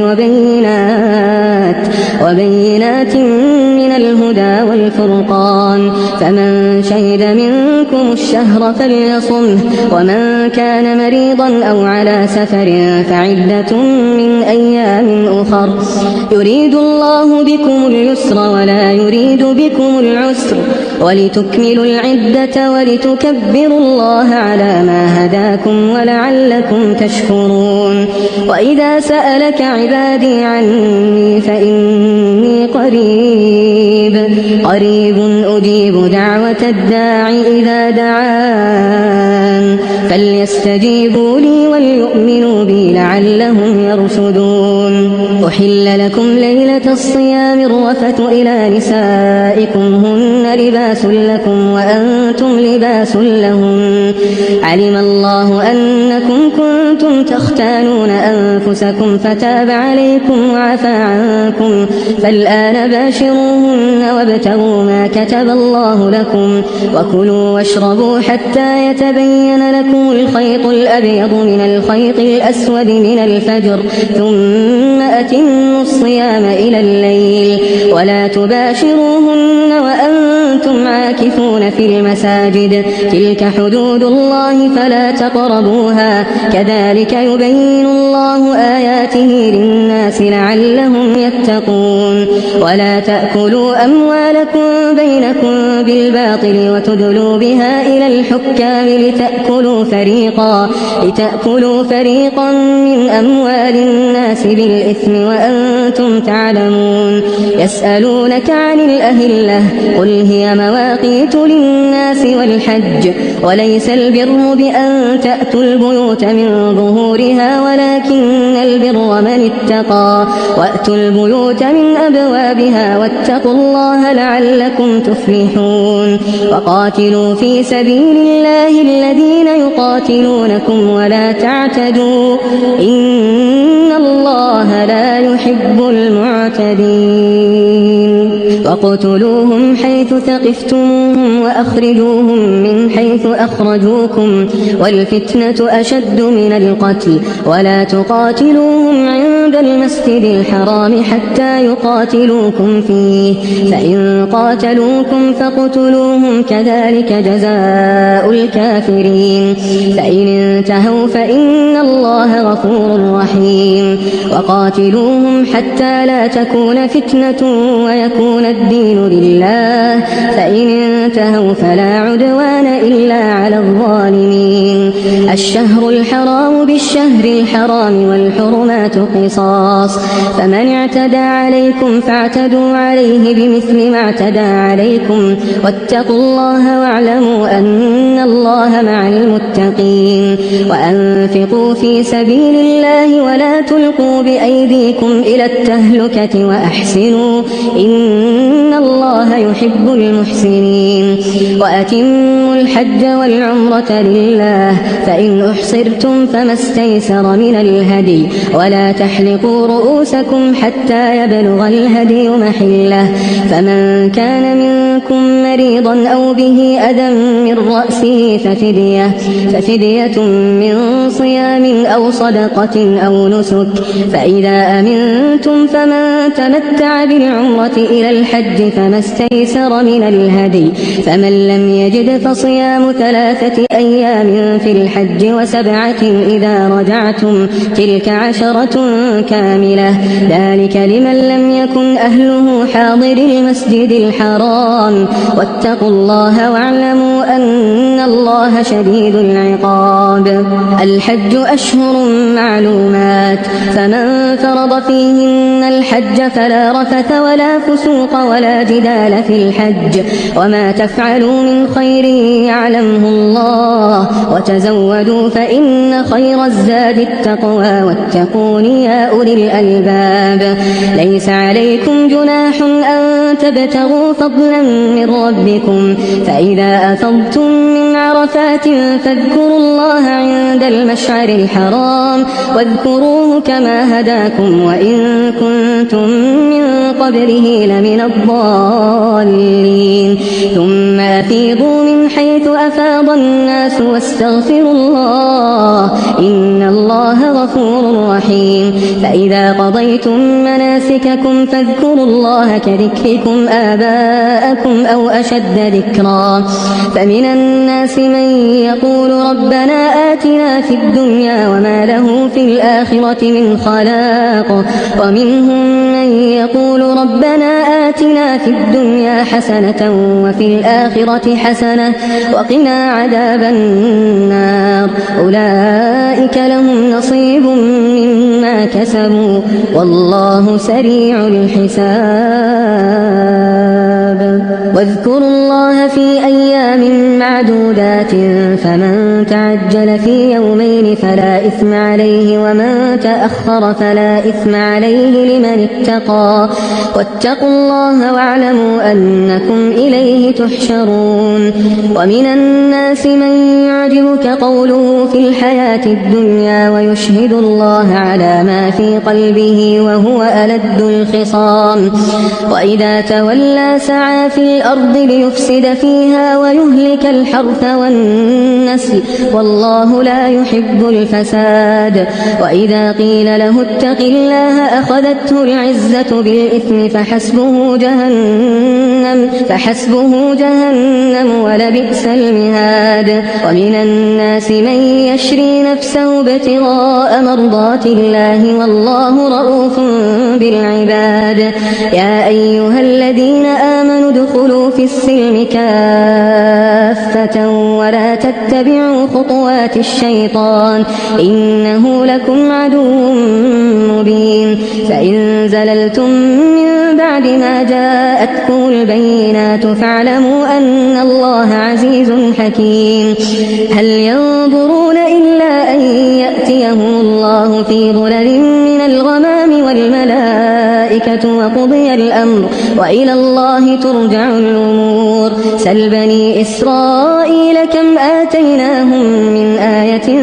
وبينات من الهدى والفرقان فمن شهد منكم الشهر فليصمه ومن كان مريضا أو على سفر فعدة من أيام أخر يريد الله بكم اليسر ولا يريد بكم العسر ولتكملوا العدة ولتكبروا الله على ما هداكم ولعلكم تشكرون. وإذا سألك عبادي عني فإني قريب أجيب دعوة الداع إذا دعان فليستجيبوا لي وليؤمنوا بي لعلهم يرشدون. أحل لكم ليلة الصيام الرفث إلى نسائكم هن لباس لكم وأنتم لباس لهم علم الله أنكم كنتم تختانون أنفسكم فتاب عليكم وعفى عنكم فالآن باشروهن وابتغوا ما كتب الله لكم وكلوا واشربوا حتى يتبين لكم الخيط الأبيض من الخيط الأسود من الفجر ثم أتموا الصيام إلى الليل ولا تباشروهن وأنتم عاكفون في المساجد تلك حدود الله فلا تقربوها كذلك يبين الله آياته للناس لعلهم يتقون. ولا تأكلوا أموالكم بينكم بالباطل وتدلوا بها إلى الحكام لتأكلوا فريقا من أموال الناس بالإثم وأنتم تعلمون. يسألونك عن الأهلة قل هي مواقيت للناس والحج وليس البر بأن تأتوا البيوت من ظهورها ولكن البر من اتقى وأتوا البيوت من أبوابها واتقوا الله لعلكم تفلحون. وقاتلوا في سبيل الله الذين يقاتلونكم ولا تعتدوا إن الله لا يحب المعتدين. وقتلوهم حيث ثقفتموهم وأخرجوهم من حيث أخرجوكم والفتنة أشد من القتل ولا تقاتلوهم عند عند المسجد الحرام حتى يقاتلوكم فيه، فإن قاتلوكم فاقتلوهم كذلك جزاء الكافرين، فإن انتهوا فإن الله غفور رحيم. وقاتلوهم حتى لا تكون فتنة ويكون الدين لله، فإن انتهوا فلا عدوان إلا على الظالمين. الشهر الحرام بالشهر الحرام والحرمات قصاص، فمن اعتدى عليكم فاعتدوا عليه بمثل ما اعتدى عليكم، واتقوا الله واعلموا أن الله مع المتقين. وأنفقوا في سبيل الله ولا تلقوا بأيديكم إلى التهلكة وأحسنوا إن الله يحب المحسنين. وأتموا الحج والعمرة لله، فإن أحصرتم فما استيسر من الهدي، ولا تحلقوا رؤوسكم حتى يبلغ الهدي محله، فمن كان منكم مريضا أو به أذى من رأسه ففدية من صيام أو صدقة أو نسك، فإذا أمنتم فمن تمتع بالعمرة إلى الحج فما استيسر من الهدي، فمن لم يجد فصيام 3 أيام في الحج و7 إذا رجعتم، تلك 10 كاملة، ذلك لمن لم يكن أهله حاضر المسجد الحرام. واتقوا الله واعلموا أن الله شديد العقاب. الحج أشهر معلومات، فمن فرض فيهن الحج فلا رفث ولا فسوق ولا جدال في الحج، وما تفعلوا من خير يعلمه الله، وتزودوا فإن خير الزاد التقوى، واتقون يا أولي الألباب. ليس عليكم جناح أن تبتغوا فضلا من ربكم، فإذا أفضتم من عرفات فاذكروا الله عند المشعر الحرام، واذكروه كما هداكم وإن كنتم من قبله لمن الضالين. ثم أفيضوا من حيث أفاض الناس واستغفروا الله إن الله غفور رحيم. فإذا قضيتم مناسككم فاذكروا الله كذكركم آباءكم أو أشد ذكرا. فمن الناس من يقول ربنا آتنا في الدنيا وما له في الآخرة من خلاق، ومنهم من يقول ربنا آتنا في الدنيا حسنة وفي الآخرة حسنة وقنا عذاب النار. أولئك لهم نصيب مما كسبوا والله سريع الحساب. واذكروا الله في أيام معدودات، فمن تعجل في يومين فلا إثم عليه، ومن تأخر فلا إثم عليه لمن اتقى. واتقوا الله واعلموا أنكم إليه تحشرون. ومن الناس من يعجبك قوله في الحياة الدنيا ويشهد الله على ما في قلبه وهو ألد الخصام، وإذا تولى سعى في الأرض ليفسد فيها ويهلك الحرث والنسل والله لا يحب الفساد. وإذا قيل له اتق الله أخذته العزة بالإثم فحسبه جهنم ولبئس المهاد. ومن الناس من يشري نفسه ابتغاء مرضات الله والله رؤوف بالعباد. يا أيها الذين آمنوا ادخلوا في السلم كافة ولا تتبعوا خطوات الشيطان إنه لكم عدو مبين. فإن زللتم من بعد ما جاءتكم البينات فاعلموا أن الله عزيز حكيم. هل ينظرون إلا أن يأتيهم الله في ظلل من الغمام والملائكة الملائكة وقضي الأمر وإلى الله ترجع الأمور. سل بني إسرائيل كم آتيناهم من آية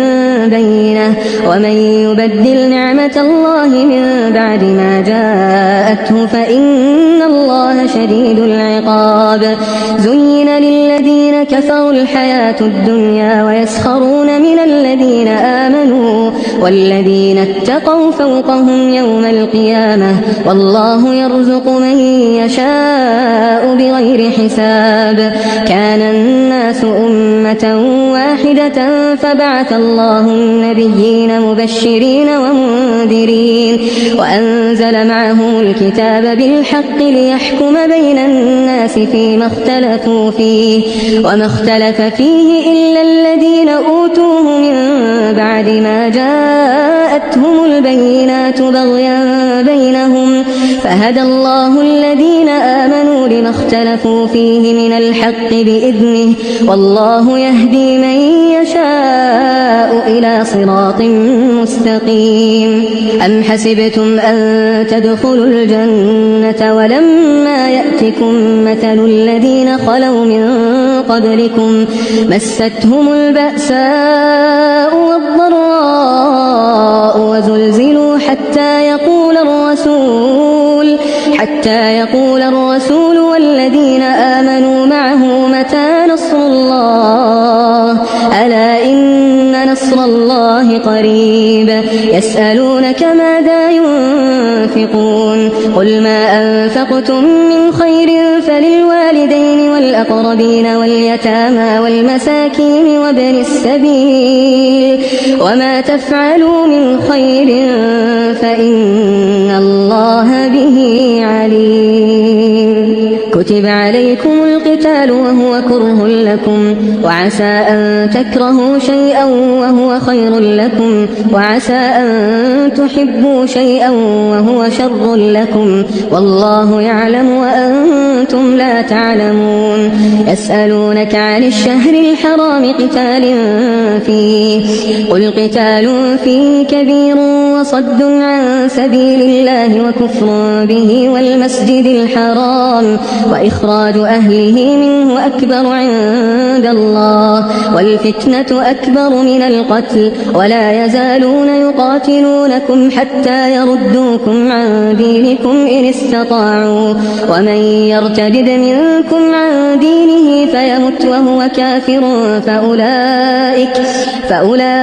بينة ومن يبدل نعمة الله من بعد ما جاءته فإن الله شديد العقاب. زين للذين كفروا الحياة الدنيا ويسخرون من الذين آمنوا والذين اتقوا فوقهم يوم القيامة والله يرزق من يشاء بغير حساب. كان الناس أمة واحدة فبعث الله النبيين مبشرين ومنذرين وأنزل معهم الكتاب بالحق ليحكم بين الناس فيما اختلفوا فيه وما اختلف فيه إلا الذين أوتوه من بعد ما جاءتهم البينات بغيا بينهم فهدى الله الذين آمنوا لما اختلفوا فيه من الحق بإذنه والله يهدي من يشاء إلى صراط مستقيم. أم حسبتم أن تدخلوا الجنة ولما يأتكم مثل الذين خلوا من قبلكم مستهم البأساء والضراء وزلزلوا حتى يقول الرسول والذين آمنوا معه متى نصر الله ألا إن نصر الله قريب. يسألونك ماذا ينفقون قل ما أنفقتم من خير فللوالدين والأقربين واليتامى والمساكين وابن السبيل وما تفعلوا من خير فإن الله به عليم. كتب عليكم القتال وهو كره لكم وعسى أن تكرهوا شيئا وهو خير لكم وعسى أن تحبوا شيئا وهو شر لكم والله يعلم وأنتم لا تعلمون. يسألونك عن الشهر الحرام قتال فيه قل قتال فيه كبير وصد عن سبيل الله وكفر به والمسجد الحرام وإخراج أهله منه أكبر عند الله والفتنة أكبر من القتل ولا يزالون يقاتلونكم حتى يردوكم عن دينكم إن استطاعوا ومن يرتد منكم عن دينه فيمت وهو كافر فأولئك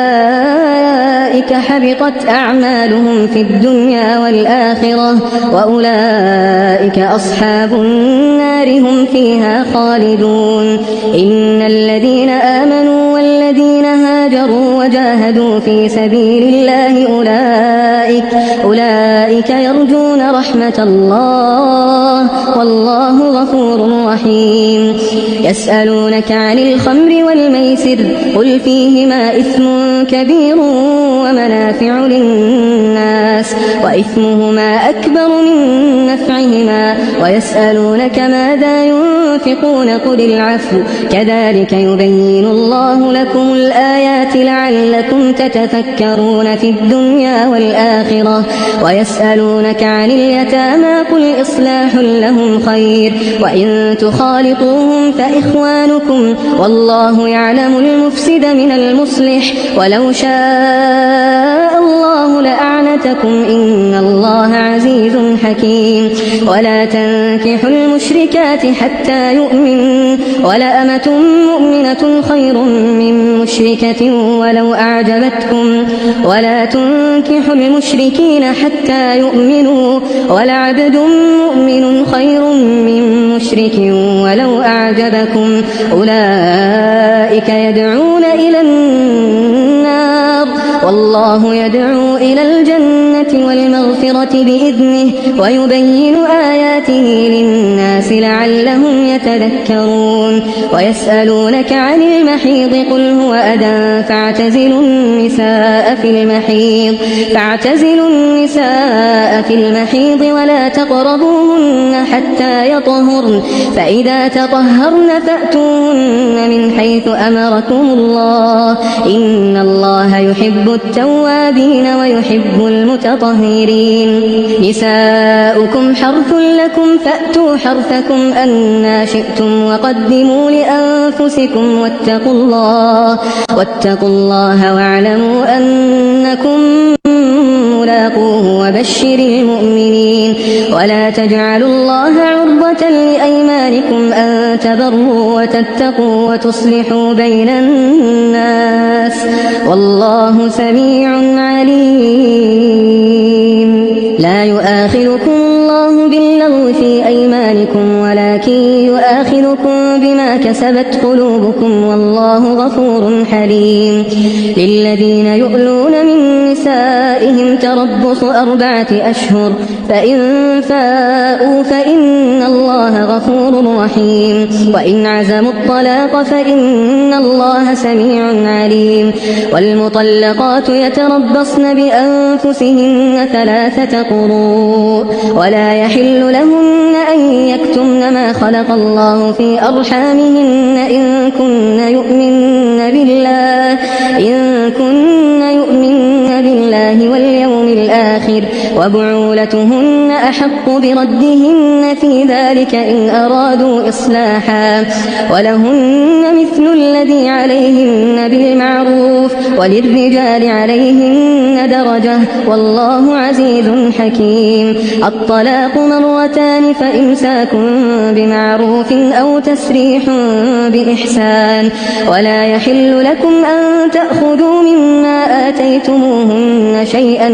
حبطت أعمالهم في الدنيا والآخرة وأولئك أصحاب النار هم فيها خالدون. إن الذين آمنوا والذين هاجروا وجاهدوا في سبيل الله أولئك يرجون رحمة الله والله غفور رحيم. يسألونك عن الخمر والميسر قل فيهما إثم كبير ومنافع للناس وإثمهما أكبر من نفعهما ويسألونك ماذا ينفقون قل العفو كذلك يبين الله لكم الآيات لعلكم تتفكرون في الدنيا والآخرة. ويسألونك عن اليتامى قل إصلاح لهم خير وإن تخالطوهم فإخوانكم والله يعلم المفسد من المصلح ولو شاء الله لأعنتكم إن الله عزيز حكيم. ولا تنكحوا المشركات حتى يؤمنوا ولأمة مؤمنة خير من مشركة ولو أعجبتكم ولا تنكحوا المشركين حتى يؤمنوا ولعبد مؤمن خير من مشرك ولو أعجبكم أولئك يدعون إلى النار والله يدعو إلى الجنة والمغفرة بإذنه ويبين آياته للناس لعلهم يتذكرون. ويسألونك عن المحيض قل هو أذى فاعتزلوا النساء في المحيض ولا تقربوهن حتى يطهرن فإذا تطهرن فأتوهن من حيث أمركم الله إن الله يحب التوابين ويحب المتطهرين. نساؤكم حرث لكم فأتوا حرثكم أنى شئتم وقدموا لأنفسكم واتقوا الله واعلموا أنكم ملاقوه وبشر المؤمنين. ولا تجعلوا الله عرضة لأيمانكم أن تبروا وتتقوا وتصلحوا بين الناس والله سميع عليم. لا يؤاخذكم الله باللغو في أيمانكم ولكن يؤاخذكم بما كسبت قلوبكم والله غفور حليم. للذين يؤلون من نسائهم تربص 4 أشهر فإن فاءوا فإن الله غفور رحيم. وإن عزموا الطلاق فإن الله سميع عليم. والمطلقات يتربصن بأنفسهن 3 قروء ولا يحل لهن أن يكتمن ما خلق الله في أرحامهن إن كن يؤمن بالله واليوم الآخر وبعولتهن أحق بردهن في ذلك إن أرادوا إصلاحا ولهن مثل الذي عليهن بالمعروف وللرجال عليهن درجة والله عزيز حكيم. الطلاق 2 فإمساك بمعروف أو تسريح بإحسان. ولا يحل لكم أن تأخذوا مما آتيتموهن شيئا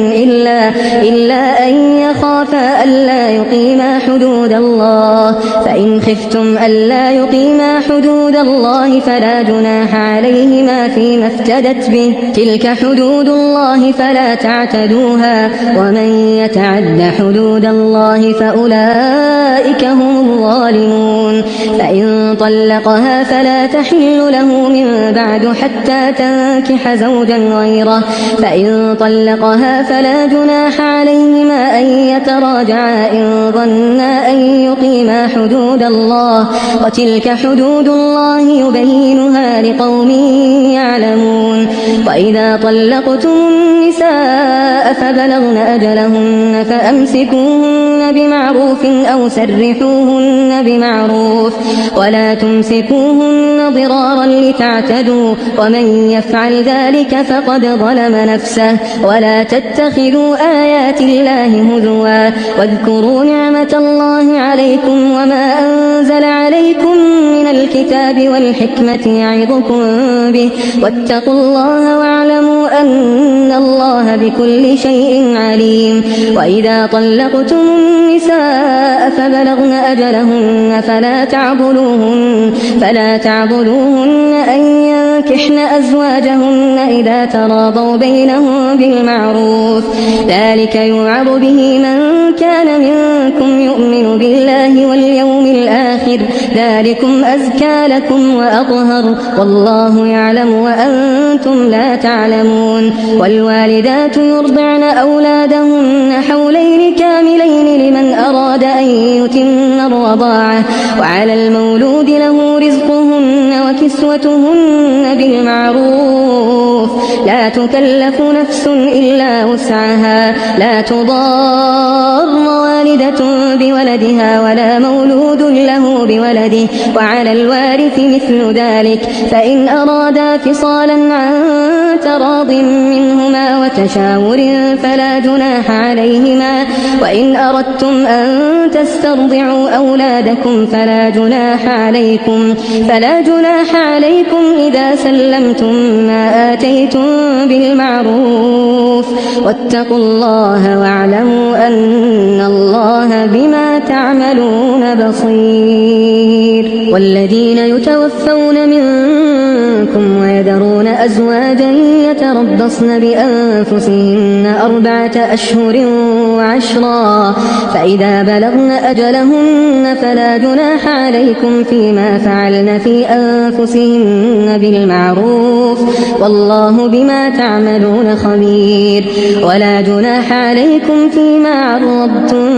إلا أن يخافا ألا يقيما حدود الله. فإن خفتم ألا يقيما حدود الله فلا جناح عليهما فيما افتدت به. تلك حدود الله فلا تعتدوها ومن يتعد حدود الله فأولئك هم الظالمون. فإن طلقها فلا تحل له من بعد حتى تنكح زوجا غيره. فإن طلقها فلا جناح عليهما أن يتراجعا إن ظنا أن يقيما حدود الله وتلك حدود الله يبينها لقوم يعلمون. وإذا طلقتم النساء فبلغن أجلهن فأمسكوهن بمعروف أو سرحوهن بمعروف ولا تمسكوهن ضرارا لتعتدوا ومن يفعل ذلك فقد ظلم نفسه. ولا تتخذوا آيات الله هزوا واذكروا نعمة الله عليكم وما أنزل عليكم من الكتاب والحكمة يعظكم به واتقوا الله واعلموا أن الله بكل شيء عليم. وإذا طلقتم النساء فبلغن أجلهن فلا تعضلوهن أن ينكحن أزواجهن إذا تراضوا بينهم بالمعروف. ذلك يوعظ به من كان منكم يؤمن بالله واليوم الآخر ذلكم أزكى لكم وأطهر والله يعلم وأنتم لا تعلمون. والوالدات يرضعن أولادهن حولين كاملين لمن أراد أن يتم الرضاعة وعلى المولود له رزقهن وكسوتهن بالمعروف لا تكلف نفس إلا وسعها. لا تضار والدة بولدها ولا مولود له بولده وعلى الوارث مثل ذلك فإن أرادا فصالا عن تراض منهما وتشاور فلا جناح عليهما. وإن أردتم أن تسترضعوا أولادكم فلا جناح عليكم إذا سلمتم ما آتيتم بالمعروف واتقوا الله واعلموا أن الله بما تعملون بصير. والذين يتوفون منكم ويذرون أزواجا يتربصن بأنفسهن 4 أشهر و10 فإذا بلغن أجلهن فلا جناح عليكم فيما فعلن في أنفسهن بالمعروف والله بما تعملون خبير. ولا جناح عليكم فيما عرضتم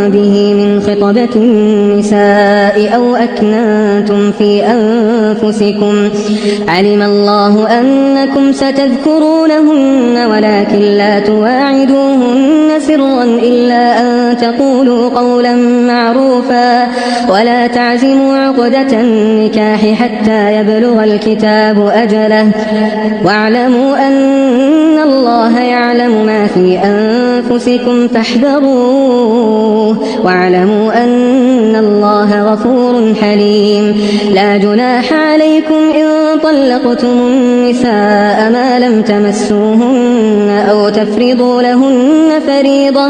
به من خطبة النساء أو أكنانها أنتم في أنفسكم علم الله أنكم ستذكرونهن ولكن لا تواعدوهن سرا إلا أن تقولوا قولا معروفا ولا تعزموا عقدة النكاح حتى يبلغ الكتاب أجله واعلموا أن الله يعلم ما في أنفسكم فاحذروه واعلموا أن الله غفور حليم لا جناح عليكم إن طلقتم النساء ما لم تمسوهن أو تفرضوا لهن فريضة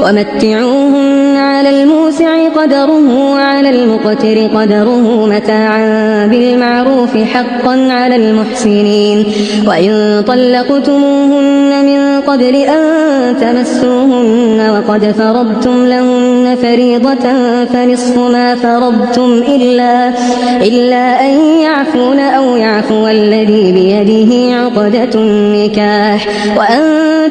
ومتعوهن على الموسع قدره وعلى المقتر قدره متاعا بالمعروف حقا على المحسنين وإن طلقتموهن من قبل أن تمسوهن وقد فرضتم لهن فريضة فنصف ما فرضتم إلا أن يعفون أو يعفو الذي بيده عقدة النكاح وأن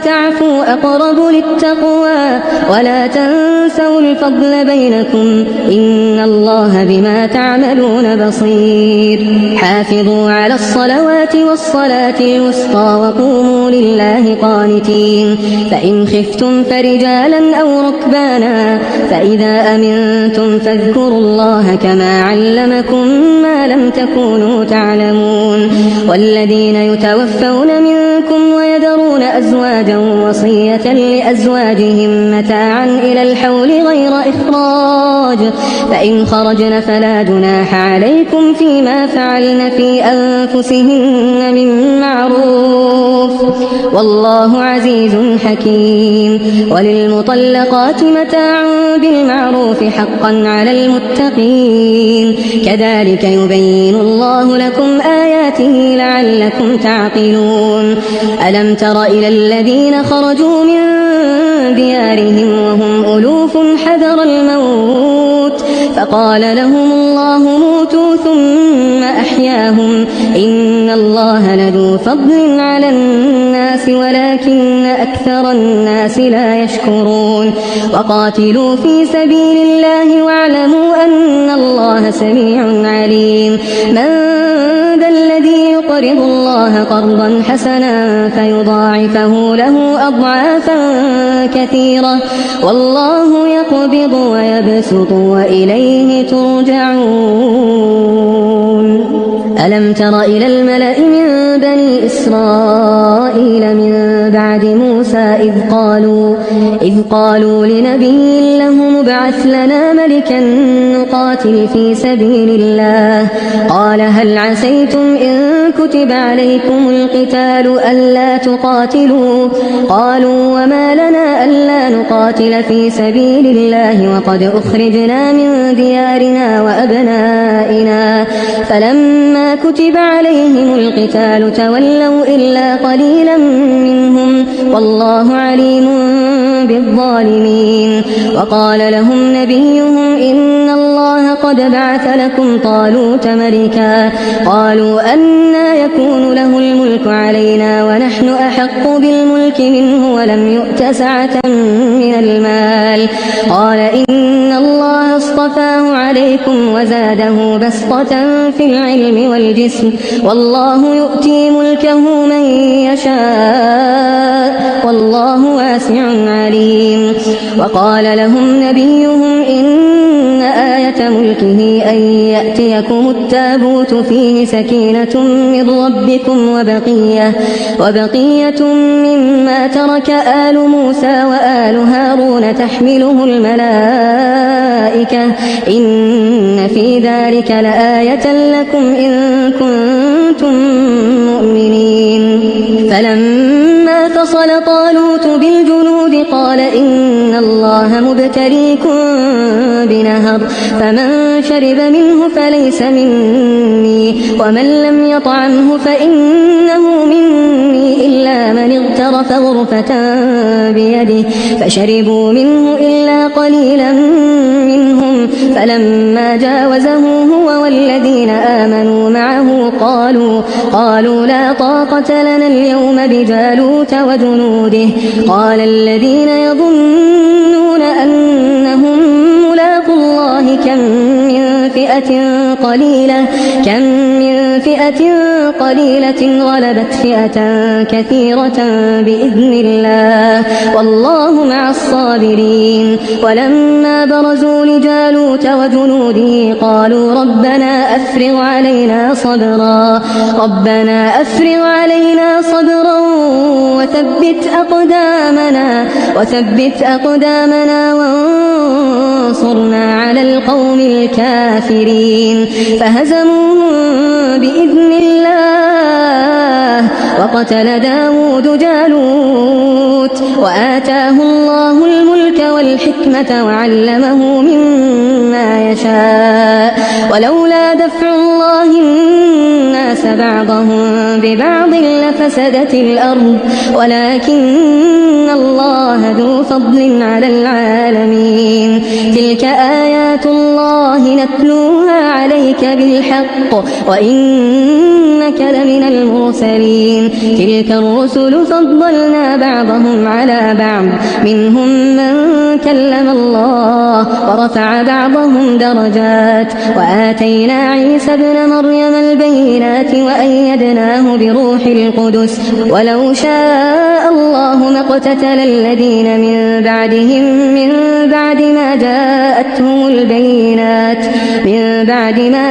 تعفوا أقرب للتقوى ولا تنسوا الفضل بينكم إن الله بما تعملون بصير حافظوا على الصلوات والصلاة الوسطى وقوموا لله قانتين فإن خفتم فرجالا أو ركبانا فإذا أمنتم فاذكروا الله كما علمكم ما لم تكونوا تعلمون والذين يتوفون منكم ويذرون أزواجا وصية لأزواجهم متاعا إلى الحول غير إخراج فإن خرجن فلا جناح عليكم فيما فعلن في أنفسهن من معروف والله عزيز حكيم وللمطلقات متاع بالمعروف حقا على المتقين كذلك يبين الله لكم آياته لعلكم تعقلون ألم تر إلى الذين خرجوا من ديارهم وهم ألوف حذر الموت فقال لهم الله موتوا ثم أحياهم إن الله لذو فضل على الناس ولكن أكثر الناس لا يشكرون وقاتلوا في سبيل الله واعلموا أن الله سميع عليم من ذا الذي يقرض الله قرضا حسنا فيضاعفه له أضعافا كثيرة والله يقبض ويبسط وإليه ترجعون ألم تر إلى الملأ من بني إسرائيل من بعد موسى إذ قالوا لنبي له مبعث لنا ملكا نقاتل في سبيل الله قال هل عسيتم إن كتب عليكم القتال ألا تقاتلوا قالوا وما لنا ألا نقاتل في سبيل الله وقد أخرجنا من ديارنا وأبنائنا فلما كتب عليهم القتال تولوا إلا قليلا منهم والله عليم بالظالمين وقال لهم نبيهم إن الله قد بعث لكم طالوت ملكا قالوا أنى يكون له الملك علينا ونحن أحق بالملك منه ولم يؤت سعة من المال قال إن الله اصطفاه عليكم وزاده بسطة في العلم والجسم والله يؤتي ملكه من يشاء والله واسع عليم وقال لهم نبيهم إن آية ملكه أن يأتيكم التابوت فيه سكينة من ربكم وبقية مما ترك آل موسى وآل هارون تحمله الملائكة إن في ذلك لآية لكم إن كنتم مؤمنين فلما فصل طالوت بالجنود قال إن الله مبتليكم بنهر فمن شرب منه فليس مني ومن لم يطعمه فإنه مني إلا من اغترف غرفة بيده فشربوا منه إلا قليلا منهم فلما جاوزه هو والذين آمنوا معه قالوا لا طاقة لنا اليوم بجالوت وجنوده قال الذين يظنون أنهم ملاقو الله كم من من فئة قليلة غلبت فئة كثيرة بإذن الله والله مع الصابرين. ولما برزوا لجالوت وجنوده قالوا ربنا أفرغ علينا صبرا وثبت أقدامنا وانصرنا على القوم الكافرين. فهزموهم بإذن الله وقتل داود جالوت وآتاه الله الملك والحكمة وعلمه مما يشاء. ولولا دفع الله الناس بعضهم ببعض لفسدت الأرض ولكن الله ذو فضل على العالمين. تلك آيات الله نتلوها عليك بالحق وإنك لمن المرسلين. تلك الرسل فضلنا بعضهم على بعض منهم من كلم الله ورفع بعضهم درجات وآتينا عيسى ابن مريم البينات وأيدناه بروح القدس. ولو شاء الله ما اقتتل الذين من بعدهم من بعد ما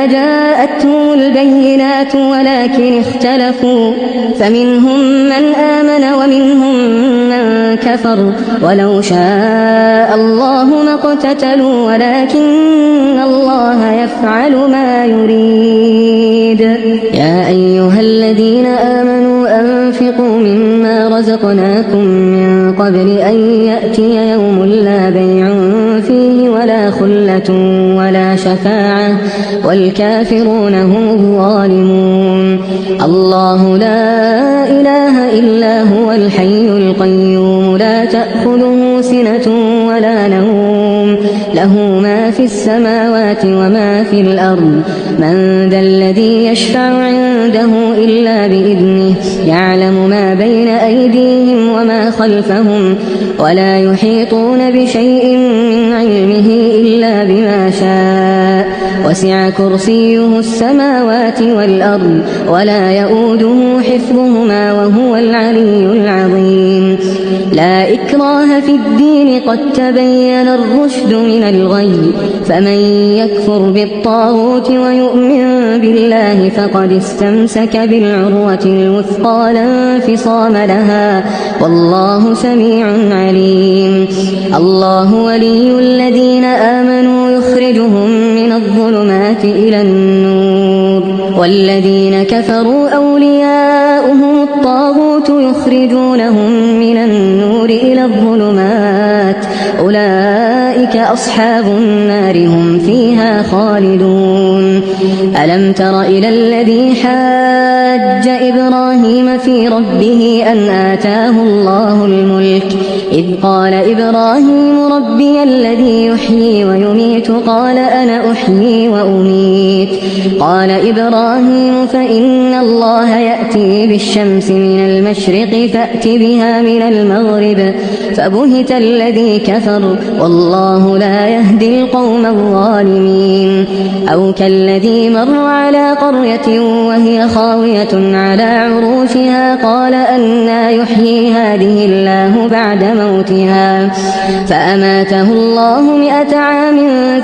جاءتهم البينات ولكن اختلفوا فمنهم من آمن ومنهم من كفر. ولو شاء الله ما اقتتلوا ولكن الله يفعل ما يريد. يا أيها الذين آمنوا أنفقوا مما رزقناكم من قبل أن يأتي يوم لا بيع فيه ولا خلة ولا شفاعة والكافرون هم الظالمون. الله لا إله إلا هو الحي القيوم لا تأخذه سنة ولا نوم له ما في السماوات وما في الأرض. من ذا الذي يشفع عنده إلا بإذنه يعلم ما بين أيديهم وما خلفهم ولا يحيطون بشيء من علمه إلا بما شاء. وسع كرسيه السماوات والأرض ولا يؤوده حفظهما وهو العلي العظيم. لا إكراه في الدين قد تبين الرشد من الغي. فمن يكفر بالطاغوت ويؤمن بالله فقد استمسك بالعروة الوثقى لا انفصام لها والله سميع عليم. الله ولي الذين آمنوا يخرجهم من الظلمات إلى النور والذين كفروا أولياؤهم الطاغوت يخرجونهم من النور إلى الظلمات أولئك أصحاب النار هم فيها خالدون. ألم تر إلى الذي حاج إبراهيم في ربه أن آتاه الله الملك إذ قال إبراهيم ربي الذي يحيي ويميت قال أنا أحيي وأميت. قال إبراهيم فإن الله يأتي بالشمس من المشرق فأت بها من المغرب فبهت الذي كفر والله لا يهدي القوم الظالمين. أو كالذي مر على قرية وهي خاوية على عروشها قال أنى يحيي هذه الله بعد موتها فأماته الله 100 عام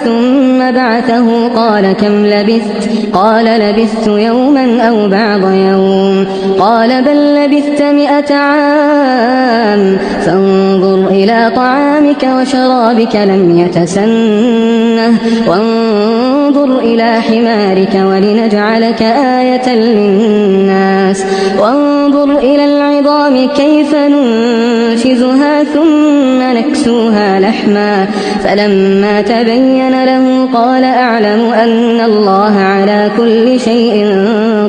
ثم بعثه قال كم لبثت قال لبثت يوما أو بعض يوم قال بل لبثت 100 عام فانظر إلى طعامك وشرابك لم يتسنه وانظر إلى حمارك ولنجعلك آية للناس وانظر إلى العظام كيف ننشزها ثم نكسوها لحما فلما تبين له قال أعلم أن الله على كل شيء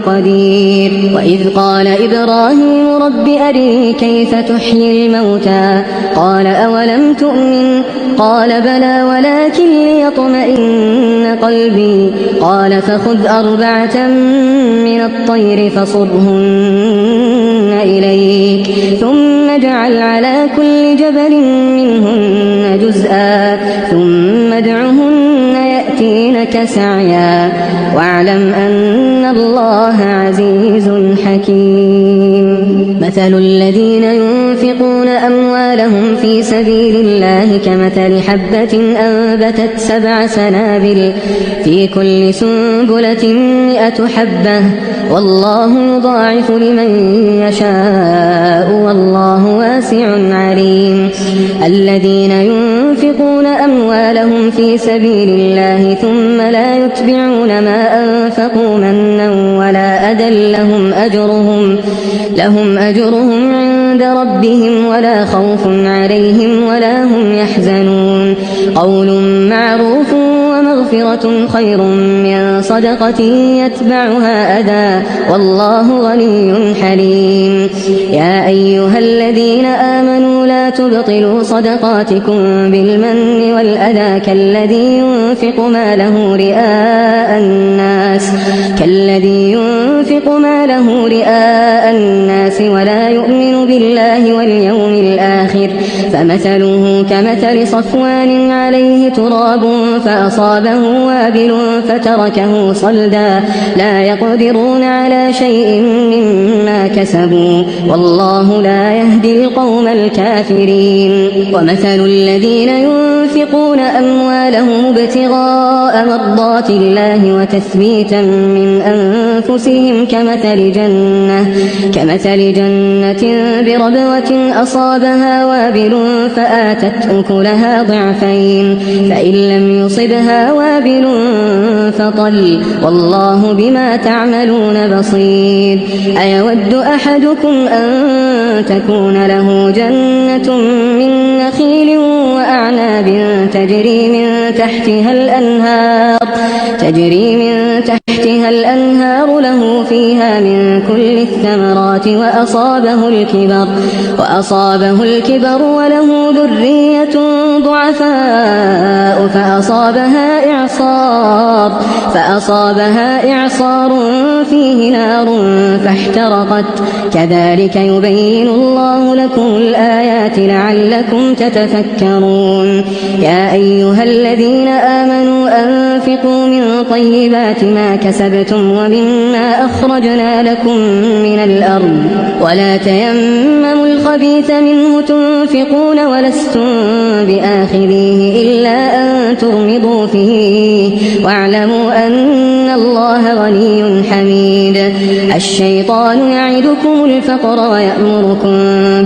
قدير. وإذ قال إبراهيم رب أرني كيف تحيي الموتى قال أولم تؤمن قال بلى ولكن ليطمئن قلبي قال فخذ 4 من الطير فصرهن إليك ثم اجعل على كل جبل منهن جزءا ثم ادعهن يأتينك سعيا واعلم أن الله عزيز حكيم. مثل الذين ينفقون أموالهم في سبيل الله كمثل حبة أنبتت 7 سنابل في كل سنبلة 100 حبة والله يضاعف لمن يشاء والله واسع عليم. الذين ينفقون أموالهم في سبيل الله ثم لا يتبعون ما أنفقوا منا ولا أذى لهم أجرهم عند ربهم ولا خوف عليهم ولا هم يحزنون. قول معروف ومغفرة خير من صدقة يتبعها أذى والله غني حليم. يا أيها الذين آمنوا لا تبطلوا صدقاتكم بالمن والأذى كالذي ينفق ماله رئاء الناس ولا يؤمن بالله واليوم الآخر فمثله كمثل صفوان عليه تراب فأصابه وابل فتركه صلدا لا يقدرون على شيء مما كسبوا والله لا يهدي القوم الكافرين. ومثل الذين ينفقون أموالهم ابتغاء مرضات الله وتثبيتا من أنفسهم كمثل جنة بربوة أصابها وابل فآتت أكلها ضعفين فإن لم يصبها وابل فطل والله بما تعملون بصير. أيود أحدكم أن تكون له جنة من نخيل وأعناب تجري من تحتها الأنهار له فيها من كل الثمرات وأصابه الكبر وله ذرية ضعفاء فأصابها إعصار فيه نار فاحترقت كذلك يبين الله لكم الآيات لعلكم تتفكرون. يا أيها الذين آمنوا أنفقوا من طيبات ما كسبتم ومما أخرجنا لكم من الأرض ولا تيمموا الخبيث منه تنفقون ولستم بآخذيه إلا أن تغمضوا فيه واعلموا أن الله غني حميد. الشيطان يعدكم الفقر ويأمركم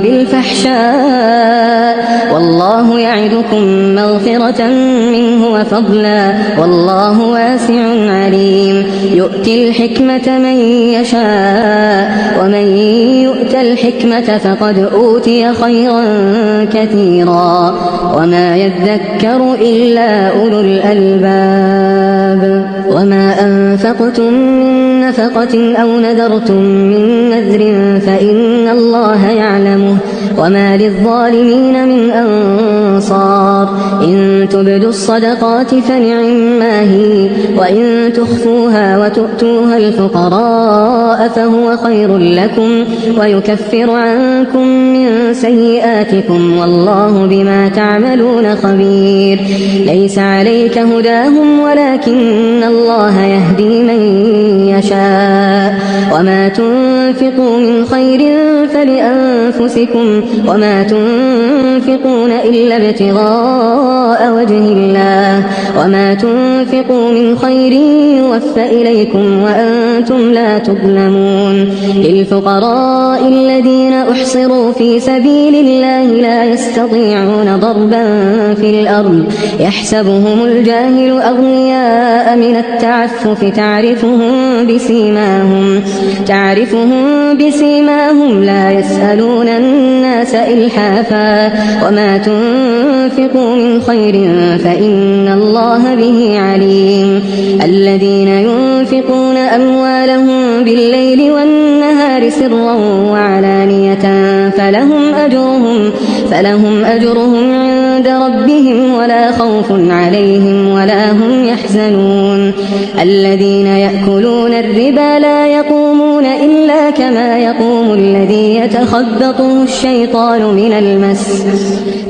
بالفحشاء والله يعدكم مغفرة منه وفضلا والله واسع عليم. يؤتي الحكمة من يشاء ومن يؤت الحكمة فقد أوتي خيرا كثيرا وما يذكر إلا أولو الألباب. وما أنفقتم من نفقة أو نذرتم من نذر فإن الله يعلمه وما للظالمين من أنصار. إن تبدوا الصدقات فنعما هي وإن تخفوها وتؤتوها الفقراء فهو خير لكم ويكفر عنكم من سيئاتكم والله بما تعملون خبير. ليس عليك هداهم ولكن الله يهدي من يشاء وما تنفقوا من خير فلأنفسكم وما تنفقون إلا ابتغاء وجه الله وما تنفقوا من خير يوفى إليكم وأنتم لا تظلمون. للفقراء الذين أحصروا في سبيل الله لا يستطيعون ضربا في الأرض يحسبهم الجاهل أغنياء من التعفف تعرفهم بسيماهم لا يسألون الناس إلحافا وما تنفقوا من خير فإن الله به عليم. الذين ينفقون أموالهم بالليل والنهار سرا وعلانية فلهم أجرهم عند عند ربهم ولا خوف عليهم ولا هم يحزنون الذين يأكلون الربا لا يقومون إلا كما يقوم الذي يتخبطه الشيطان من المس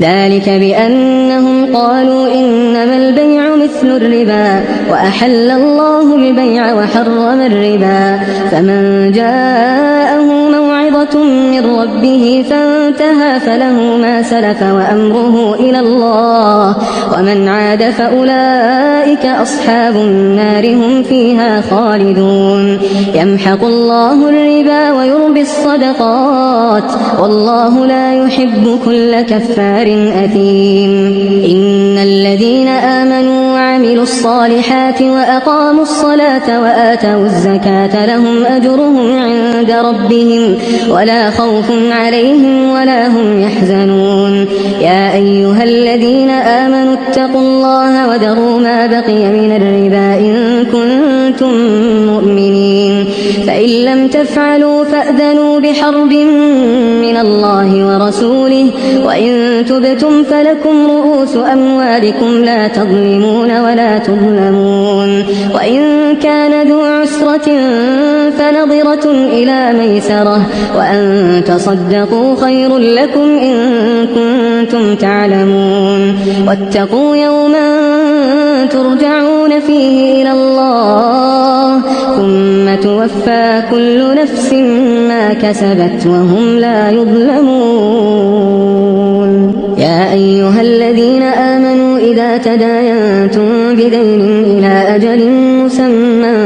ذلك بأنهم قالوا إنما البيع مثل الربا وأحل الله البيع وحرم الربا فمن جاءه موعظة من ربه فانتهى فله ما سلف وأمره إلى الله ومن عاد فأولئك أصحاب النار هم فيها خالدون يمحق الله الربا ويربي الصدقات والله لا يحب كل كفار أثيم إن الذين آمنوا وعملوا الصالحات وأقاموا الصلاة وآتوا الزكاة لهم أجرهم عند ربهم ولا خوف عليهم ولا هم يحزنون يا أيها الذين آمنوا اتقوا الله وذروا ما بقي من الربا إن كنتم مؤمنين فإن لم تفعلوا فأذنوا بحرب من الله ورسوله وإن تبتم فلكم رؤوس أموالكم لا تظلمون ولا تظلمون وإن كان ذو عسرة فنظرة إلى ميسرة وأن تصدقوا خير لكم إن كنتم تعلمون واتقوا يوما ترجعون فيه إلى الله ثم توفى كل نفس ما كسبت وهم لا يظلمون يا أيها الذين آمنوا إذا تداينتم بدين إلى أجل مسمى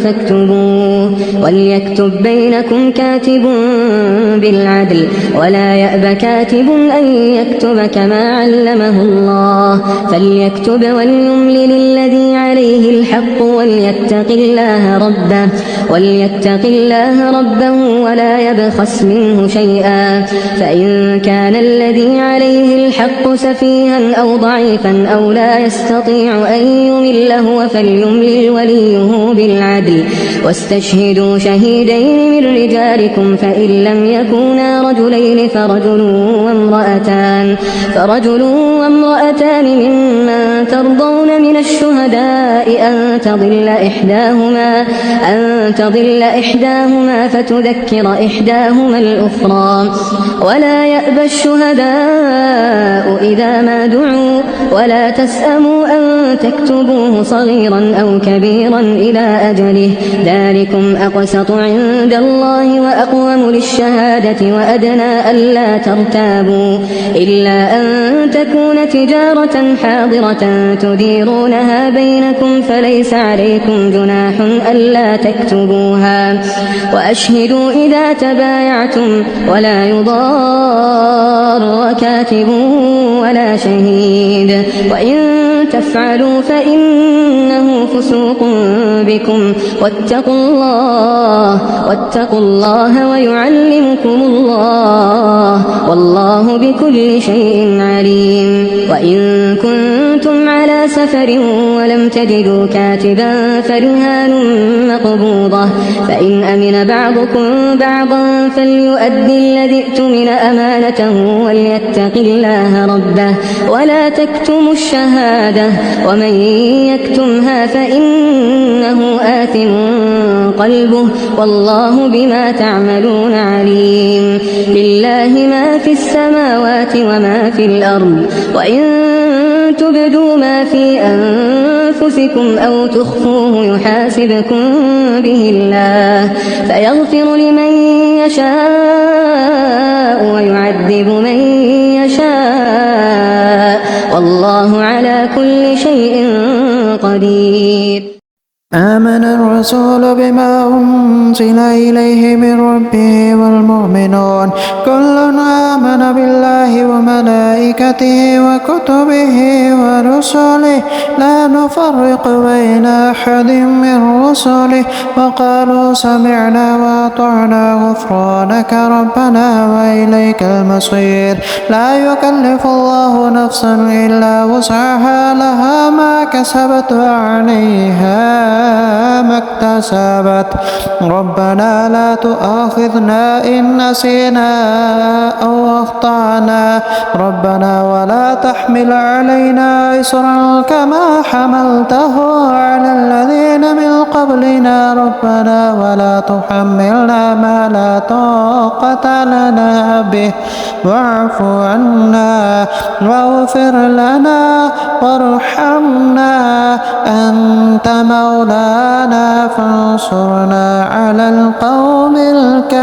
فاكتبوه وليكتب بينكم كاتب بالعدل ولا يأب كاتب أن يكتب كما علمه الله فليكتب وليملل الذي عليه الحق وليتق الله ربه ولا يبخس منه شيئا فإن كان الذي عليه الحق سفيها أو ضعيفا أو لا يستطيع أن يمل هو فليملل وليه بالعدل واستشهدوا شهيدين من رجالكم فإن لم يكونا رجلين فرجل وامرأتان ممن ترضون من الشهداء أن تضل إحداهما فتذكر إحداهما الأخرى ولا يأبى الشهداء إذا ما دعوا ولا تسأموا أن تكتبوه صغيرا أو كبيرا إلى أجله ذلكم أقسط عند الله وأقوم للشهادة وأدنى ألا ترتابوا إلا أن تكون تجارة حاضرة تديرونها بينكم فليس عليكم جناح ألا تكتبوها وأشهدوا إذا تبايعتم ولا يضار كاتب ولا شهيد وإن تفعلوا فإنه فسوق بكم واتقوا الله ويعلمكم الله والله بكل شيء عليم وإن كنتم على سفر ولم تجدوا كاتبا فرهان مقبوضة فإن أمن بعضكم بعضا فليؤدي الذي ائتمن أمانته وليتق الله ربه ولا تكتموا الشهادة ومن يكتمها فإنه آثم قلبه والله بما تعملون عليم لله ما في السماوات وما في الأرض وإن تبدوا ما في أنفسكم أو تخفوه يحاسبكم به الله فيغفر لمن يشاء ويعذب من يشاء والله على كل شيء قدير آمن الرسول بما أنزل إليه من ربه والمؤمنون كل آمن بالله وملائكته وكتبه ورسله لا نفرق بين أحد من رسله وقالوا سمعنا وأطعنا غفرانك ربنا وإليك المصير لا يكلف الله نفسا إلا وسعها لها ما كسبت وعليها ما اكتسبت ربنا لا تؤاخذنا إن نسينا أو أخطأنا ربنا ولا تحمل علينا إصرا كما حملته على الذين من قبلنا ربنا ولا تحملنا ما لا طاقة لنا به واعف عنا واغفر لنا وارحمنا أنت مولانا فانصرنا على القوم الكافرين.